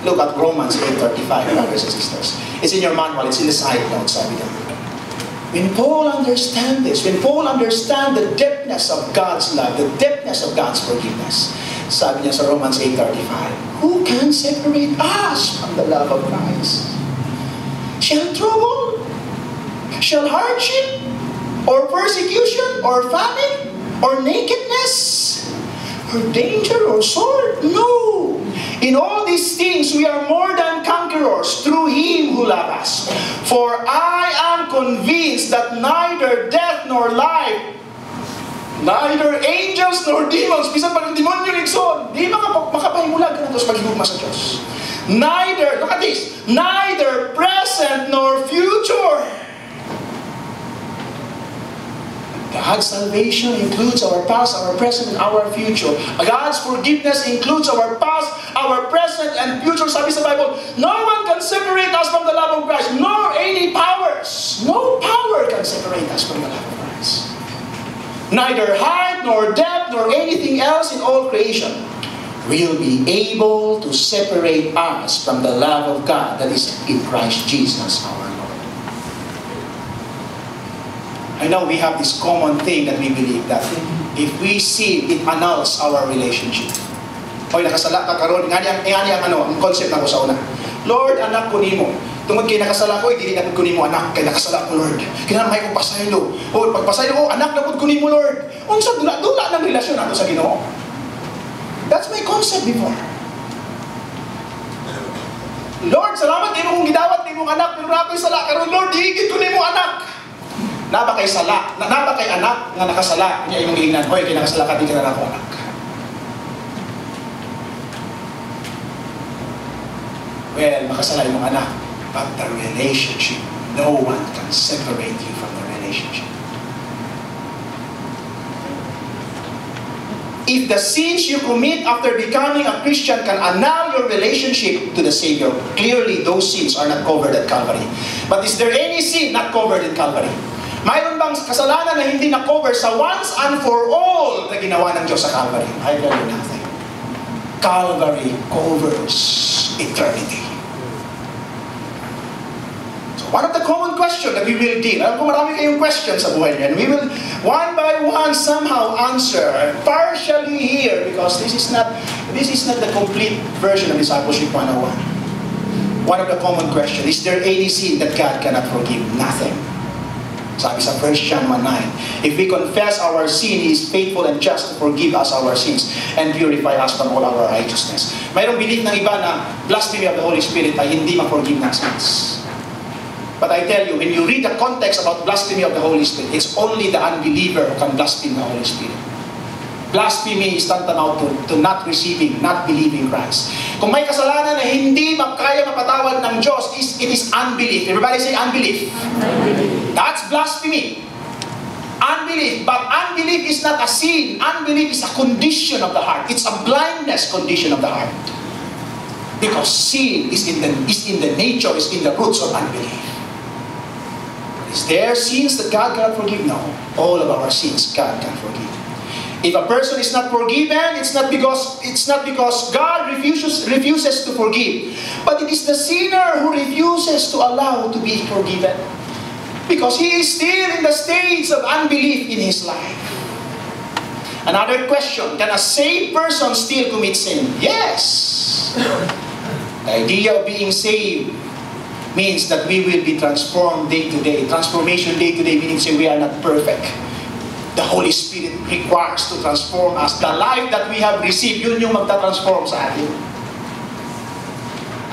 Look at Romans 8:35, brothers and sisters. It's in your manual, it's in the side notes. When Paul understands this, when Paul understands the depthness of God's love, the depthness of God's forgiveness, sabi niya sa Romans 8:35, who can separate us from the love of Christ? Shall trouble? Shall hardship? Or persecution? Or famine? Or nakedness? Or danger? Or sword? No! In all these things we are more than conquerors through Him who loves us. For I am convinced that neither death nor life, neither angels nor demons, bisan pa ng demonyo nigson, di makapahimulag ka na ito sa paghigugma sa Diyos. Neither, look at this, neither present nor future. God's salvation includes our past, our present, and our future. God's forgiveness includes our past, our present, and future. Sabi sa Bible, no one can separate us from the love of Christ, nor any powers. No power can separate us from the love of Christ. Neither height, nor depth, nor anything else in all creation will be able to separate us from the love of God that is in Christ Jesus our Lord. I know we have this common thing that we believe that if we sin, it annuls our relationship. Oy, nakasala ka karon, nga ang concept na ko sa una. Lord, anak ko nimo. Tungod kay nakasala ko, dili na pud ko nimo anak, kay nakasala ko Lord. Kinahanglan ko pasaylo. O pagpasaylo ko, anak na pud ko nimo Lord. Unsa dula ng relasyon nato sa Ginoo? That's my concept before. Lord, salamat nimo kung gidawat nimo anak, pero ako'y sala karon Lord, higit ko nimo anak. Naba kay sala, naba kay anak nga nakasala, niya imong giingnan, hoy kay nakasala ka di ka na ako anak. Well, makasala imong anak, but the relationship, no one can separate you from the relationship. If the sins you commit after becoming a Christian can annul your relationship to the Savior, clearly those sins are not covered at Calvary. But is there any sin not covered in Calvary? Mayroon bang kasalanan na hindi na-cover sa once and for all na ginawa ng Diyos sa Calvary? I tell you nothing. Calvary covers eternity. So one of the common questions that we will deal, alam ko marami kayong questions sa buhay niyan, we will one by one somehow answer partially here because this is not the complete version of Discipleship 101. One of the common questions, is there any sin that God cannot forgive? Nothing. Sabi sa 1 John 1:9, if we confess our sin, He is faithful and just to forgive us our sins and purify us from all our righteousness. Mayroong belief ng iba na blasphemy of the Holy Spirit ay hindi ma-forgive ng sins. But I tell you, when you read the context about blasphemy of the Holy Spirit, it's only the unbeliever who can blaspheme the Holy Spirit. Blasphemy is tantamount to not receiving, not believing Christ. Kung may kasalanan na hindi kaya mapatawad ng Diyos, it is unbelief. Everybody say unbelief. That's blasphemy. Unbelief. But unbelief is not a sin. Unbelief is a condition of the heart. It's a blindness condition of the heart. Because sin is in the nature, is in the roots of unbelief. Is there sins that God cannot forgive? No. All of our sins God can forgive. If a person is not forgiven, it's not because God refuses to forgive, but it is the sinner who refuses to allow to be forgiven, because he is still in the stage of unbelief in his life. Another question: can a saved person still commit sin? Yes. The idea of being saved means that we will be transformed day to day. Transformation day to day meaning we are not perfect. The Holy Spirit requires to transform us. The life that we have received, yun yung magta-transform sa atin.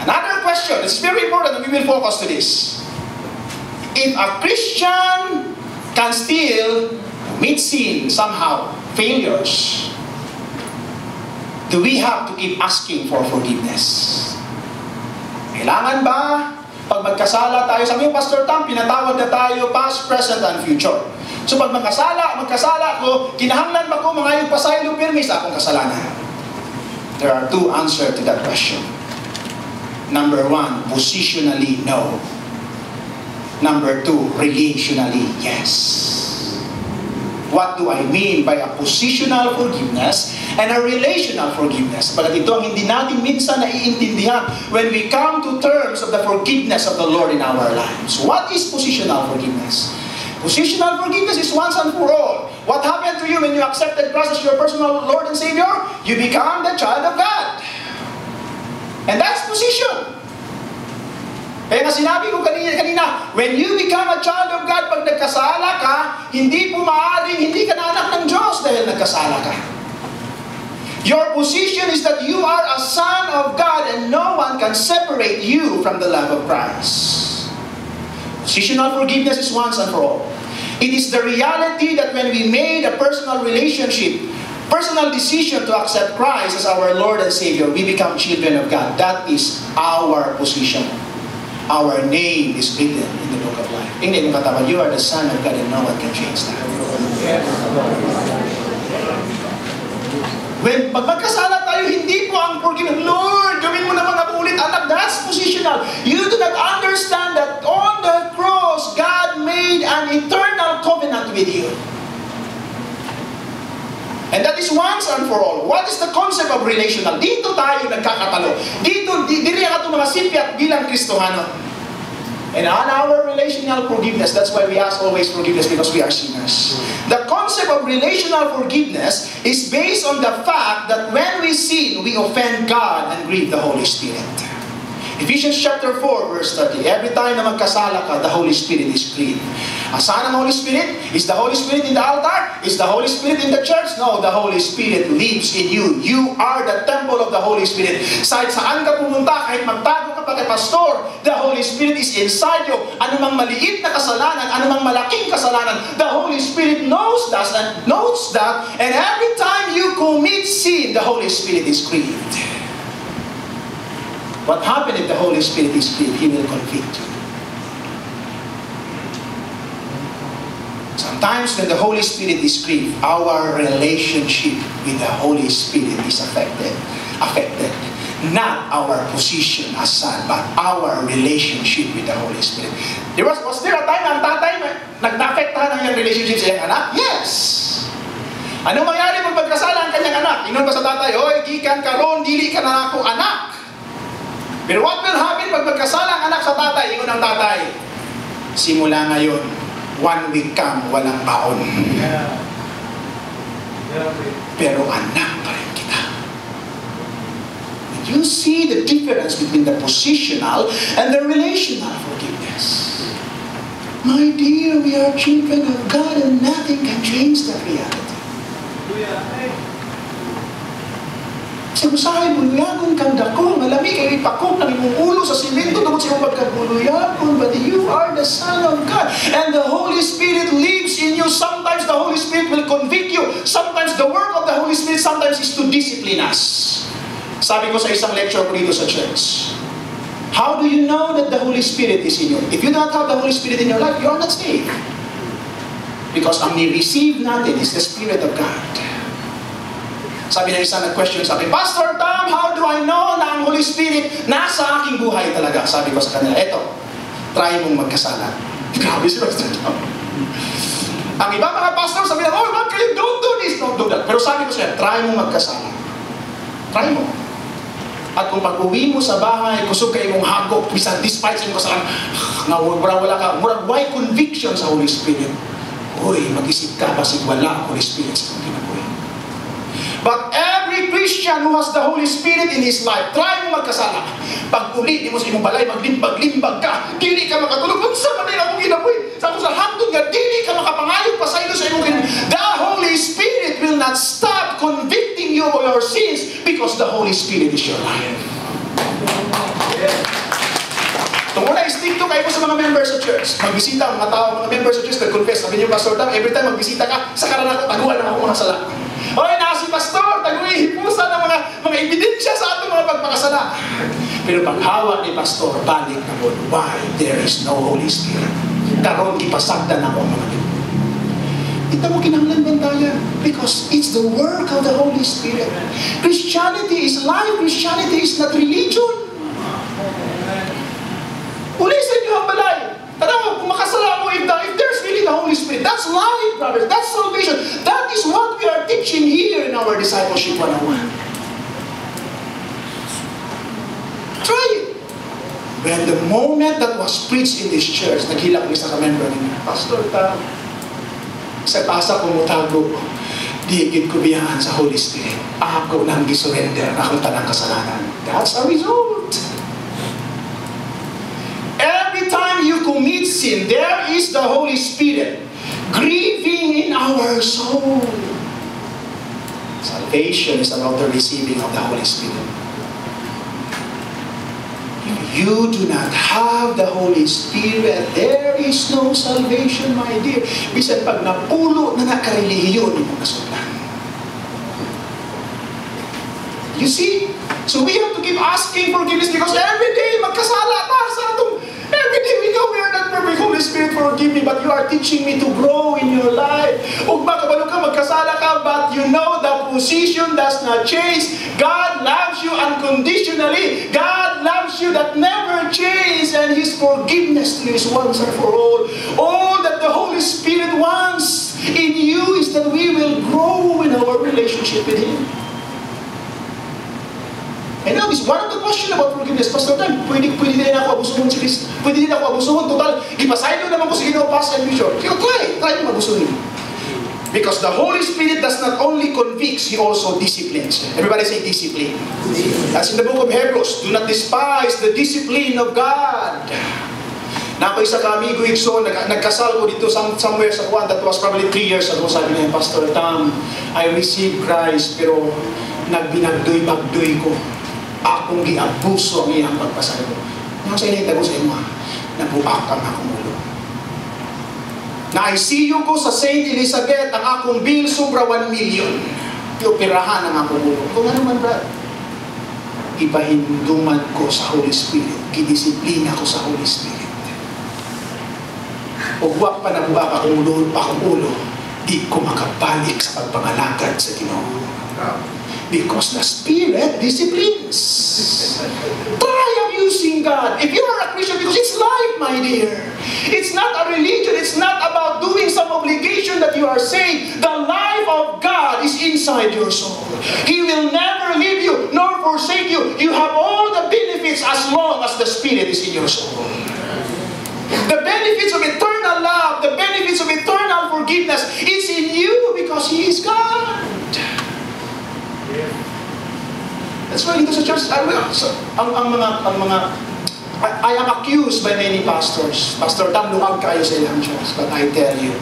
Another question, it's very important that we will focus to this. If a Christian can still commit sin somehow, failures, do we have to keep asking for forgiveness? Kailangan ba, pag magkasala tayo, sabi yung Pastor Tam, pinatawad na tayo past, present, and future. So pag magkasala ko, kinahanglan ba ko mga yung pasaylo pirmi sa akong kasalanan? There are two answers to that question. Number one, positionally, no. Number two, relationally, yes. What do I mean by a positional forgiveness and a relational forgiveness? Pagkat ito ang hindi natin minsan naiintindihan when we come to terms of the forgiveness of the Lord in our lives. What is positional forgiveness? Positional forgiveness is once and for all. What happened to you when you accepted Christ as your personal Lord and Savior? You become the child of God. And that's position. Kaya nga sinabi ko kanina, when you become a child of God, pag nagkasala ka, hindi po maaaring hindi ka na anak ng Diyos dahil nagkasala ka. Your position is that you are a son of God and no one can separate you from the love of Christ. Positional forgiveness is once and for all. It is the reality that when we made a personal relationship, personal decision to accept Christ as our Lord and Savior, we become children of God. That is our position. Our name is written in the book of life. Tingnan mo katawa, you are the son of God and no one can change that. When pag magkasala tayo, hindi po ang forgiven, Lord, gawin mo naman ako ulit, anak. That's positional. You do not understand that on the cross, God made an eternal covenant with you. And that is once and for all. What is the concept of relational? Dito tayo nagkakatalo. Dili ang mga simpiat bilang Kristohano. And on our relational forgiveness, that's why we ask always forgiveness, because we are sinners. The concept of relational forgiveness is based on the fact that when we sin, we offend God and grieve the Holy Spirit. Ephesians chapter 4, verse 30. Every time na magkasala ka, the Holy Spirit is grieved. Asan ang Holy Spirit? Is the Holy Spirit in the altar? Is the Holy Spirit in the church? No, the Holy Spirit lives in you. You are the temple of the Holy Spirit. Saan ka pumunta, kahit magtago ka pa kay pastor, the Holy Spirit is inside you. Anumang maliit na kasalanan, anumang malaking kasalanan, the Holy Spirit knows that, and every time you commit sin, the Holy Spirit is grieved. What happens if the Holy Spirit is grieved? He will convict you. Sometimes when the Holy Spirit is grieved, our relationship with the Holy Spirit is affected. Not our position as son, but our relationship with the Holy Spirit. Was there a time na ang tatay nag-affectahan ang yung relationship sa iyang anak? Yes! Ano mangyari pag magkasala ang kanyang anak? Inon ba sa tatay, oy, gikan karon, dili ka na ako anak. Pero what will happen pag magkasala ang anak sa tatay? Ingon ang tatay, simula ngayon, 1 week kang walang baon. Pero anak pa rin kita. You see the difference between the positional and the relational forgiveness. My dear, we are children of God and nothing can change that reality. Sa usahay, buluyagon kang dako, malami kayo ipakok ng imong ulo sa simento tungkol sa imong pagkabuluyagon, but you are the Son of God, and the Holy Spirit lives in you. Sometimes the Holy Spirit will convict you. Sometimes the work of the Holy Spirit sometimes is to discipline us. Sabi ko sa isang lecture ko dito sa church, how do you know that the Holy Spirit is in you? If you don't have the Holy Spirit in your life, you are not saved. Because ang ni-receive natin is the Spirit of God. Sabi na isa nag-question sa akin, Pastor Tom, how do I know na ang Holy Spirit nasa aking buhay talaga? Sabi ko sa kanila, eto, try mong magkasala. Grabe si Pastor Tom. Ang iba mga pastor sabi na, oh, man, kayo, don't do this, don't do that. Pero sabi ko siya, try mong magkasala. Try mo. At kung pag-uwi mo sa bahay, kusog kayo mong hagok, bisan despite sa iyong kasalanan, nga wala ka, murag why conviction sa Holy Spirit? Uy, mag-isip ka, basig wala ang Holy Spirit sa kong kinabuhi. But every Christian who has the Holy Spirit in his life, try mo magkasala. Pag uli, di mo sa imong balay, maglimbag-limbag ka, dili ka makatulog, kung sa manila akong kinabuhi, sa kung sa hangtod nga, dili ka makapangayog pa sa ilo sa imong kinabuhi. The Holy Spirit will not stop convicting you of your sins because the Holy Spirit is your life. Tungkol na, stick to kayo sa mga members sa church. Magbisita ang mga tao, mga members sa church, nag-confess. Sabi niyo, Pastor Tam, every time magbisita ka, sa karan ako, taguan ako mga sala. Hoy, na si Pastor, taguin, hipusan ng mga ebidensya sa atong mga pagpakasala. Pero paghawa ni Pastor, balik na po, why there is no Holy Spirit? Karon ipasagdan ako ang mga ito. Ito mo kinahanglan bantaya because it's the work of the Holy Spirit. Christianity is life. Christianity is not religion. Ulisin niyo ang balay. Tanaw, kung makasala mo, if there's really the Holy Spirit, that's life, brothers. That's salvation. That is what we are teaching here in our Discipleship 101. Try it. When the moment that was preached in this church, naghilak ni sa member ni Pastor Ta, sa pasa ko mutago, diigid ko biyahan sa Holy Spirit. Ako nang gisurrender na akong tanang kasalanan. That's the result. Every time you commit sin, there is the Holy Spirit grieving in our soul. Salvation is about the receiving of the Holy Spirit. If you do not have the Holy Spirit, there is no salvation, my dear. Bisan pag napulo na nakarelihiyon yung kasundan. You see? So we have to keep asking forgiveness because every day magkasala ta sa atong. Every day we go, we are not perfect. Holy Spirit, forgive me, but you are teaching me to grow in your life. Ug makabalo ka, magkasala ka, but you know the position does not change. God loves you unconditionally. God loves you that never changes, and His forgiveness to you is once and for all. All that the Holy Spirit wants in you is that we will grow in our relationship with Him. And now, this one of the question about forgiveness, Pastor Tan, pwede din ako abusuhin si Kristo. Pwede din ako abusuhin. Total, ipasaydo naman ko sa Ginoo, past and future. So, try mo abusuhin. Because the Holy Spirit does not only convicts, He also disciplines. Everybody say discipline. That's in the book of Hebrews. Do not despise the discipline of God. Nakoy sa kamigo Igso, nagkasal ko dito somewhere sa Juan, that was probably 3 years ago. Sabi niya, Pastor Tam, I received Christ, pero nagbinagdoy-bagdoy ko. Akong giabuso ang iyang pagpasayo. Nang sa initago sa imo, nabuakang akong ulo. Na-ICU ko sa St. Elizabeth, ang akong bill sobra 1 million. Ioperahan ang akong ulo. Kung ano man, brad, ipahinduman ko sa Holy Spirit. Gidisiplina ko sa Holy Spirit. Ugwak pa na buwak akong ulo, di ko makabalik sa pagpangalagad sa Ginoo. Because the Spirit disciplines. Try abusing God. If you are a Christian, because it's life, my dear. It's not a religion. It's not about doing some obligation that you are saved. The life of God is inside your soul. He will never leave you nor forsake you. You have all the benefits as long as the Spirit is in your soul. The benefits of eternal love, the benefits of eternal forgiveness, it's in you because He is God. That's why dito sa church, I am accused by many pastors. Pastor Tam, luwag kayo sa ilang church. But I tell you,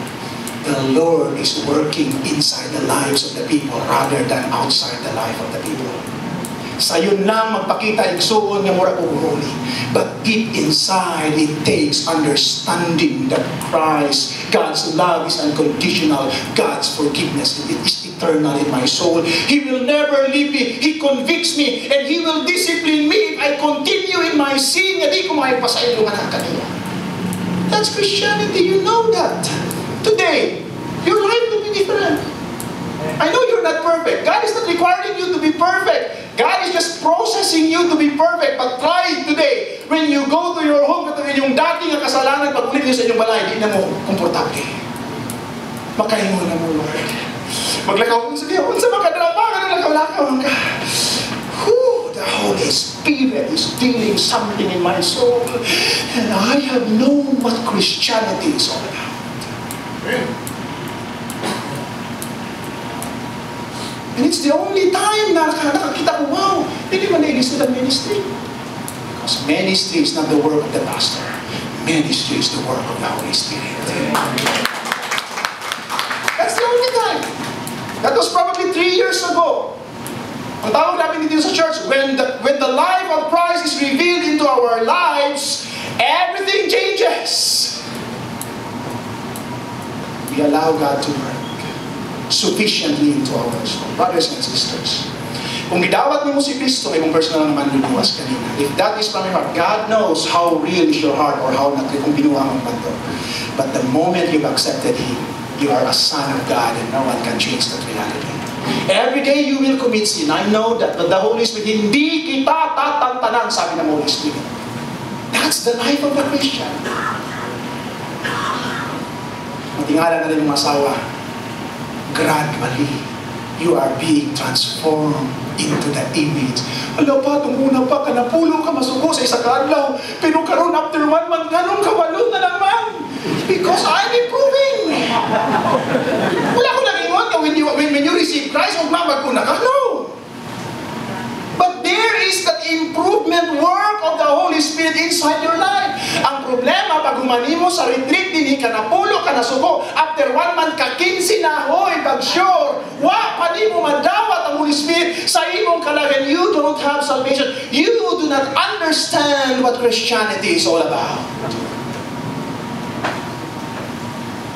the Lord is working inside the lives of the people rather than outside the life of the people. Sayon lang magpakita igsuon nga mura og holy. But deep inside, it takes understanding that Christ, God's love is unconditional. God's forgiveness, it is eternal in my soul. He will never leave me. He convicts me and He will discipline me if I continue in my sin. Hindi ko maipasaylo nga ng kanila. That's Christianity. You know that. Today, your life will be different. I know you're not perfect. God is not requiring you to be perfect. God is just processing you to be perfect. But try today, when you go to your home, at yung dating kasalanan, pag ulit nyo sa inyong balay, hindi na mo komportable. Makahingon na mo, Lord. Maglakaw mo sa Diyo. Kung sa makadrapa ka na lakaw-lakaw ka. The Holy Spirit is doing something in my soul. And I have known what Christianity is all about. And it's the only time na nakakita ko, wow, hindi man na-ilista ng ministry. Because ministry is not the work of the pastor. Ministry is the work of the Holy Spirit. That's the only time. That was probably 3 years ago. Ang tawag namin dito sa church, when the life of Christ is revealed into our lives, everything changes. We allow God to work sufficiently into our soul. Brothers and sisters, kung gidawat mo si Kristo, ay mong personal naman luluwas kanina. If that is from your heart, God knows how real is your heart or how kung binuha mong banto. But the moment you've accepted Him, you are a son of God and no one can change that reality. Every day you will commit sin. I know that, but the Holy Spirit, hindi kita tatantanan, sabi ng Holy Spirit. That's the life of a Christian. Matingala na rin yung asawa. Gradually, you are being transformed into the image. Alam pa, una pa, kanapulo ka, masuko sa isang adlaw. Pero karon after 1 month, ganun kawalo na naman. Because I'm improving. Wala ko nang ingon ka when you receive Christ, huwag mamaguna ka. No. But there is that improvement work of the Holy Spirit inside your life. Ang problema, pag humani mo sa retreat, hindi ka napulo, ka nasuko. After 1 month, ka-15 na, hoy, pag-sure, pa di mo madawat ang Holy Spirit sa imong kalagayan. You don't have salvation. You do not understand what Christianity is all about.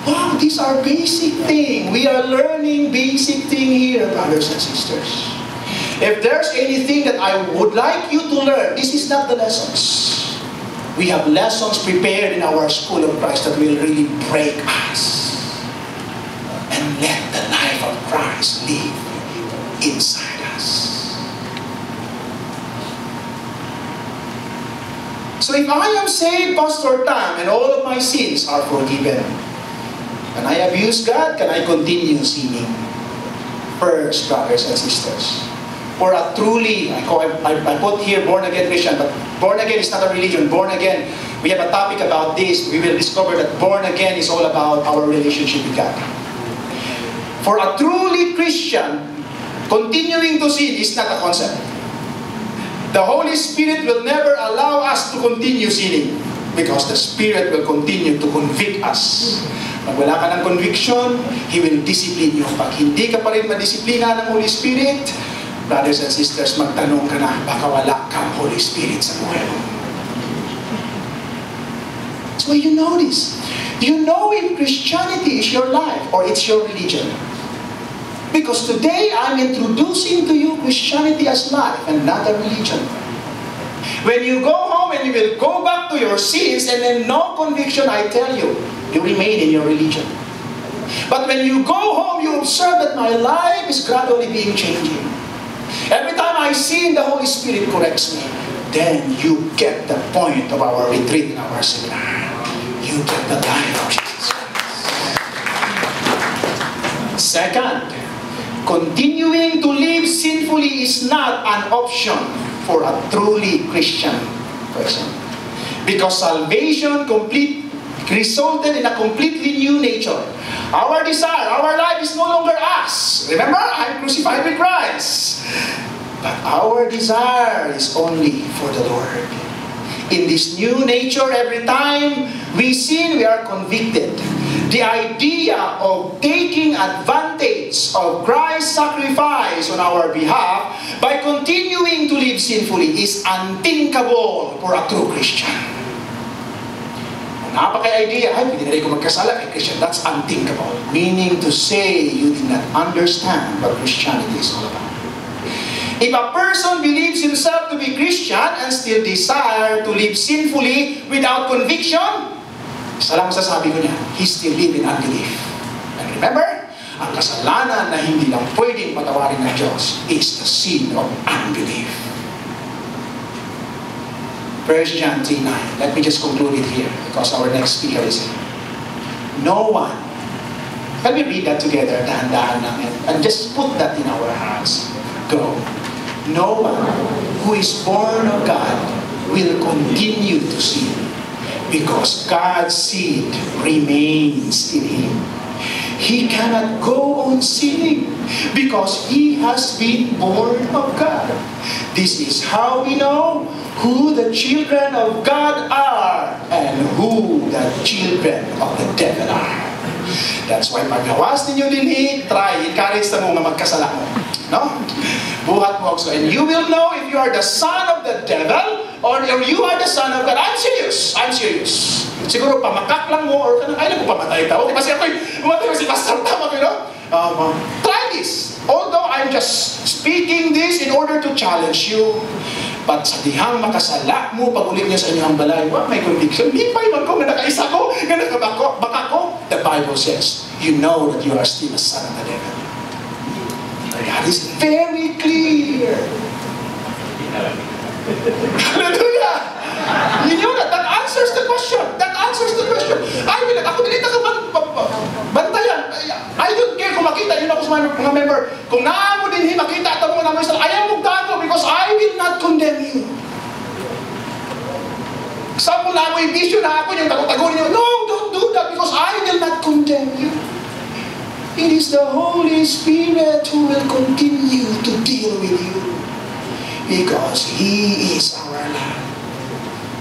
Wow, these are basic things. We are learning basic things here, brothers and sisters. If there's anything that I would like you to learn, this is not the lessons. We have lessons prepared in our school of Christ that will really break us. And let the life of Christ live inside us. So if I am saved, Pastor Tam, and all of my sins are forgiven, can I abuse God? Can I continue sinning? First, brothers and sisters, for a truly, I put here born again Christian, but born again is not a religion. Born again, we have a topic about this. We will discover that born again is all about our relationship with God. For a truly Christian, continuing to sin is not a concept. The Holy Spirit will never allow us to continue sinning because the Spirit will continue to convict us. Pag wala ka ng conviction, He will discipline you. Pag hindi ka pa rin madisiplina ng Holy Spirit, brothers and sisters, magtanong ka na, baka wala kang Holy Spirit sa buhay mo. So you know this. You know if Christianity is your life or it's your religion. Because today, I'm introducing to you Christianity as life and not a religion. When you go home and you will go back to your sins and then no conviction, I tell you, you remain in your religion. But when you go home, you observe that my life is gradually being changing. Every time I sin, the Holy Spirit corrects me. Then you get the point of our retreat in our seminar. You get the life of Jesus Christ. Second, continuing to live sinfully is not an option for a truly Christian person. Because salvation resulted in a completely new nature. Our desire, our life is no longer us. Remember, I'm crucified with Christ. But our desire is only for the Lord. In this new nature, every time we sin, we are convicted. The idea of taking advantage of Christ's sacrifice on our behalf by continuing to live sinfully is unthinkable for a true Christian. Napaka-idea, ay, pwede na rin ko magkasala kay Christian. That's unthinkable. Meaning to say, you did not understand what Christianity is all about. If a person believes himself to be Christian and still desire to live sinfully without conviction, isa lang masasabi ko niya, he still live in unbelief. And remember, ang kasalanan na hindi lang pwedeng patawarin ng Diyos is the sin of unbelief. 1 John 3:9. Let me just conclude it here because our next speaker is here. No one. Can we read that together? Dahan-dahan namin. And just put that in our hearts. Go. No one who is born of God will continue to sin because God's seed remains in him. He cannot go on sinning because he has been born of God. This is how we know who the children of God are and who the children of the devil are. That's why pag gawas ninyo din, try, encourage na mo nga magkasala mo. No? Buhat mo ako. And you will know if you are the son of the devil or you are the son of God. I'm serious. I'm serious. Siguro pamakak lang mo or ay lang mo pamatay tao. Kasi ako'y umatay mo si Pastor Tama, you know? Try this. Although I'm just speaking this in order to challenge you. But sa dihang makasala mo, pag ulit niya sa inyong balay, may conviction. Di pa iwan ko, nga nakaisa ko, nga nakabaka ko. The Bible says, you know that you are still a son of the devil. God is very clear. Hallelujah! You know that answers the question. That answers the question. Ako dilita ka bantayan. I don't care kung makita yun ako sa mga member. Kung naamo din makita at mo naman sa ayaw mong tago because I will not condemn you. Sa mo na amoy bisyo na ako yung tago-tago niyo. No, don't do that because I will not condemn you. It is the Holy Spirit who will continue to deal with you because He is our Lord.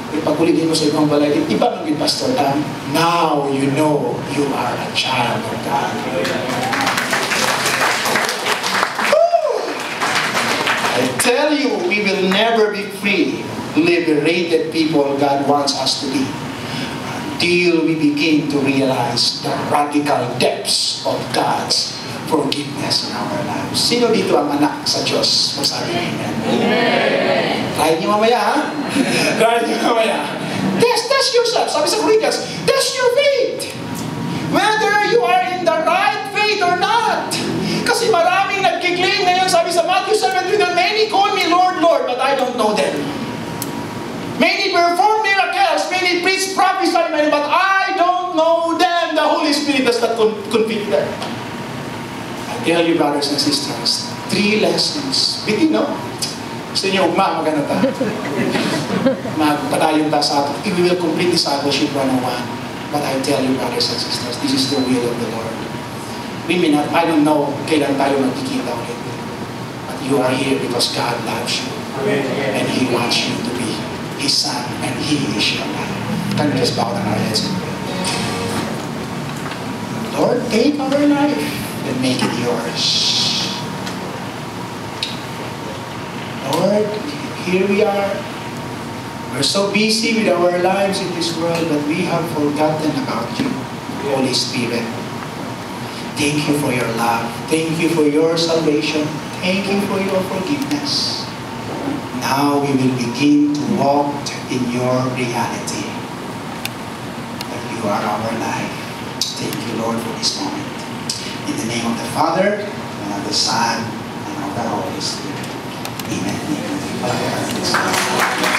Ipag-ulitin mo sa ibang balay, iba ng Pastor Tam, now you know you are a child of God. I tell you, we will never be free, liberated people God wants us to be until we begin to realize the radical depths of God's forgiveness in our lives. Sino dito ang anak sa Diyos? Magsabi niyo. Amen. Try niyo mamaya, ha? Try niyo mamaya. Test yourself. Sabi sa Corinthians, test your faith. Whether you are in the right faith or not. Kasi maraming nagkiklaim ngayon, sabi sa Matthew 7:3, many call me Lord, Lord, but I don't know them. Many perform miracles, many preach, prophesy, but I don't know them. The Holy Spirit does not convict them. I tell you, brothers and sisters, 3 lessons. Bitin, no? Gusto niyo, magano ta? Magpadayon ta sa ato. We will complete discipleship 101. But I tell you, brothers and sisters, this is the will of the Lord. We may not, I don't know kailan tayo magkikita ulit. But you are here because God loves you. And He wants you to be His son, and He is your life. Can we just bow down our heads and pray? Lord, take our life and make it yours. Lord, here we are. We're so busy with our lives in this world that we have forgotten about you, Holy Spirit. Thank you for your love. Thank you for your salvation. Thank you for your forgiveness. Now we will begin to walk in your reality. That you are our life. Thank you, Lord, for this moment. In the name of the Father, and of the Son, and of the Holy Spirit. Amen. Amen.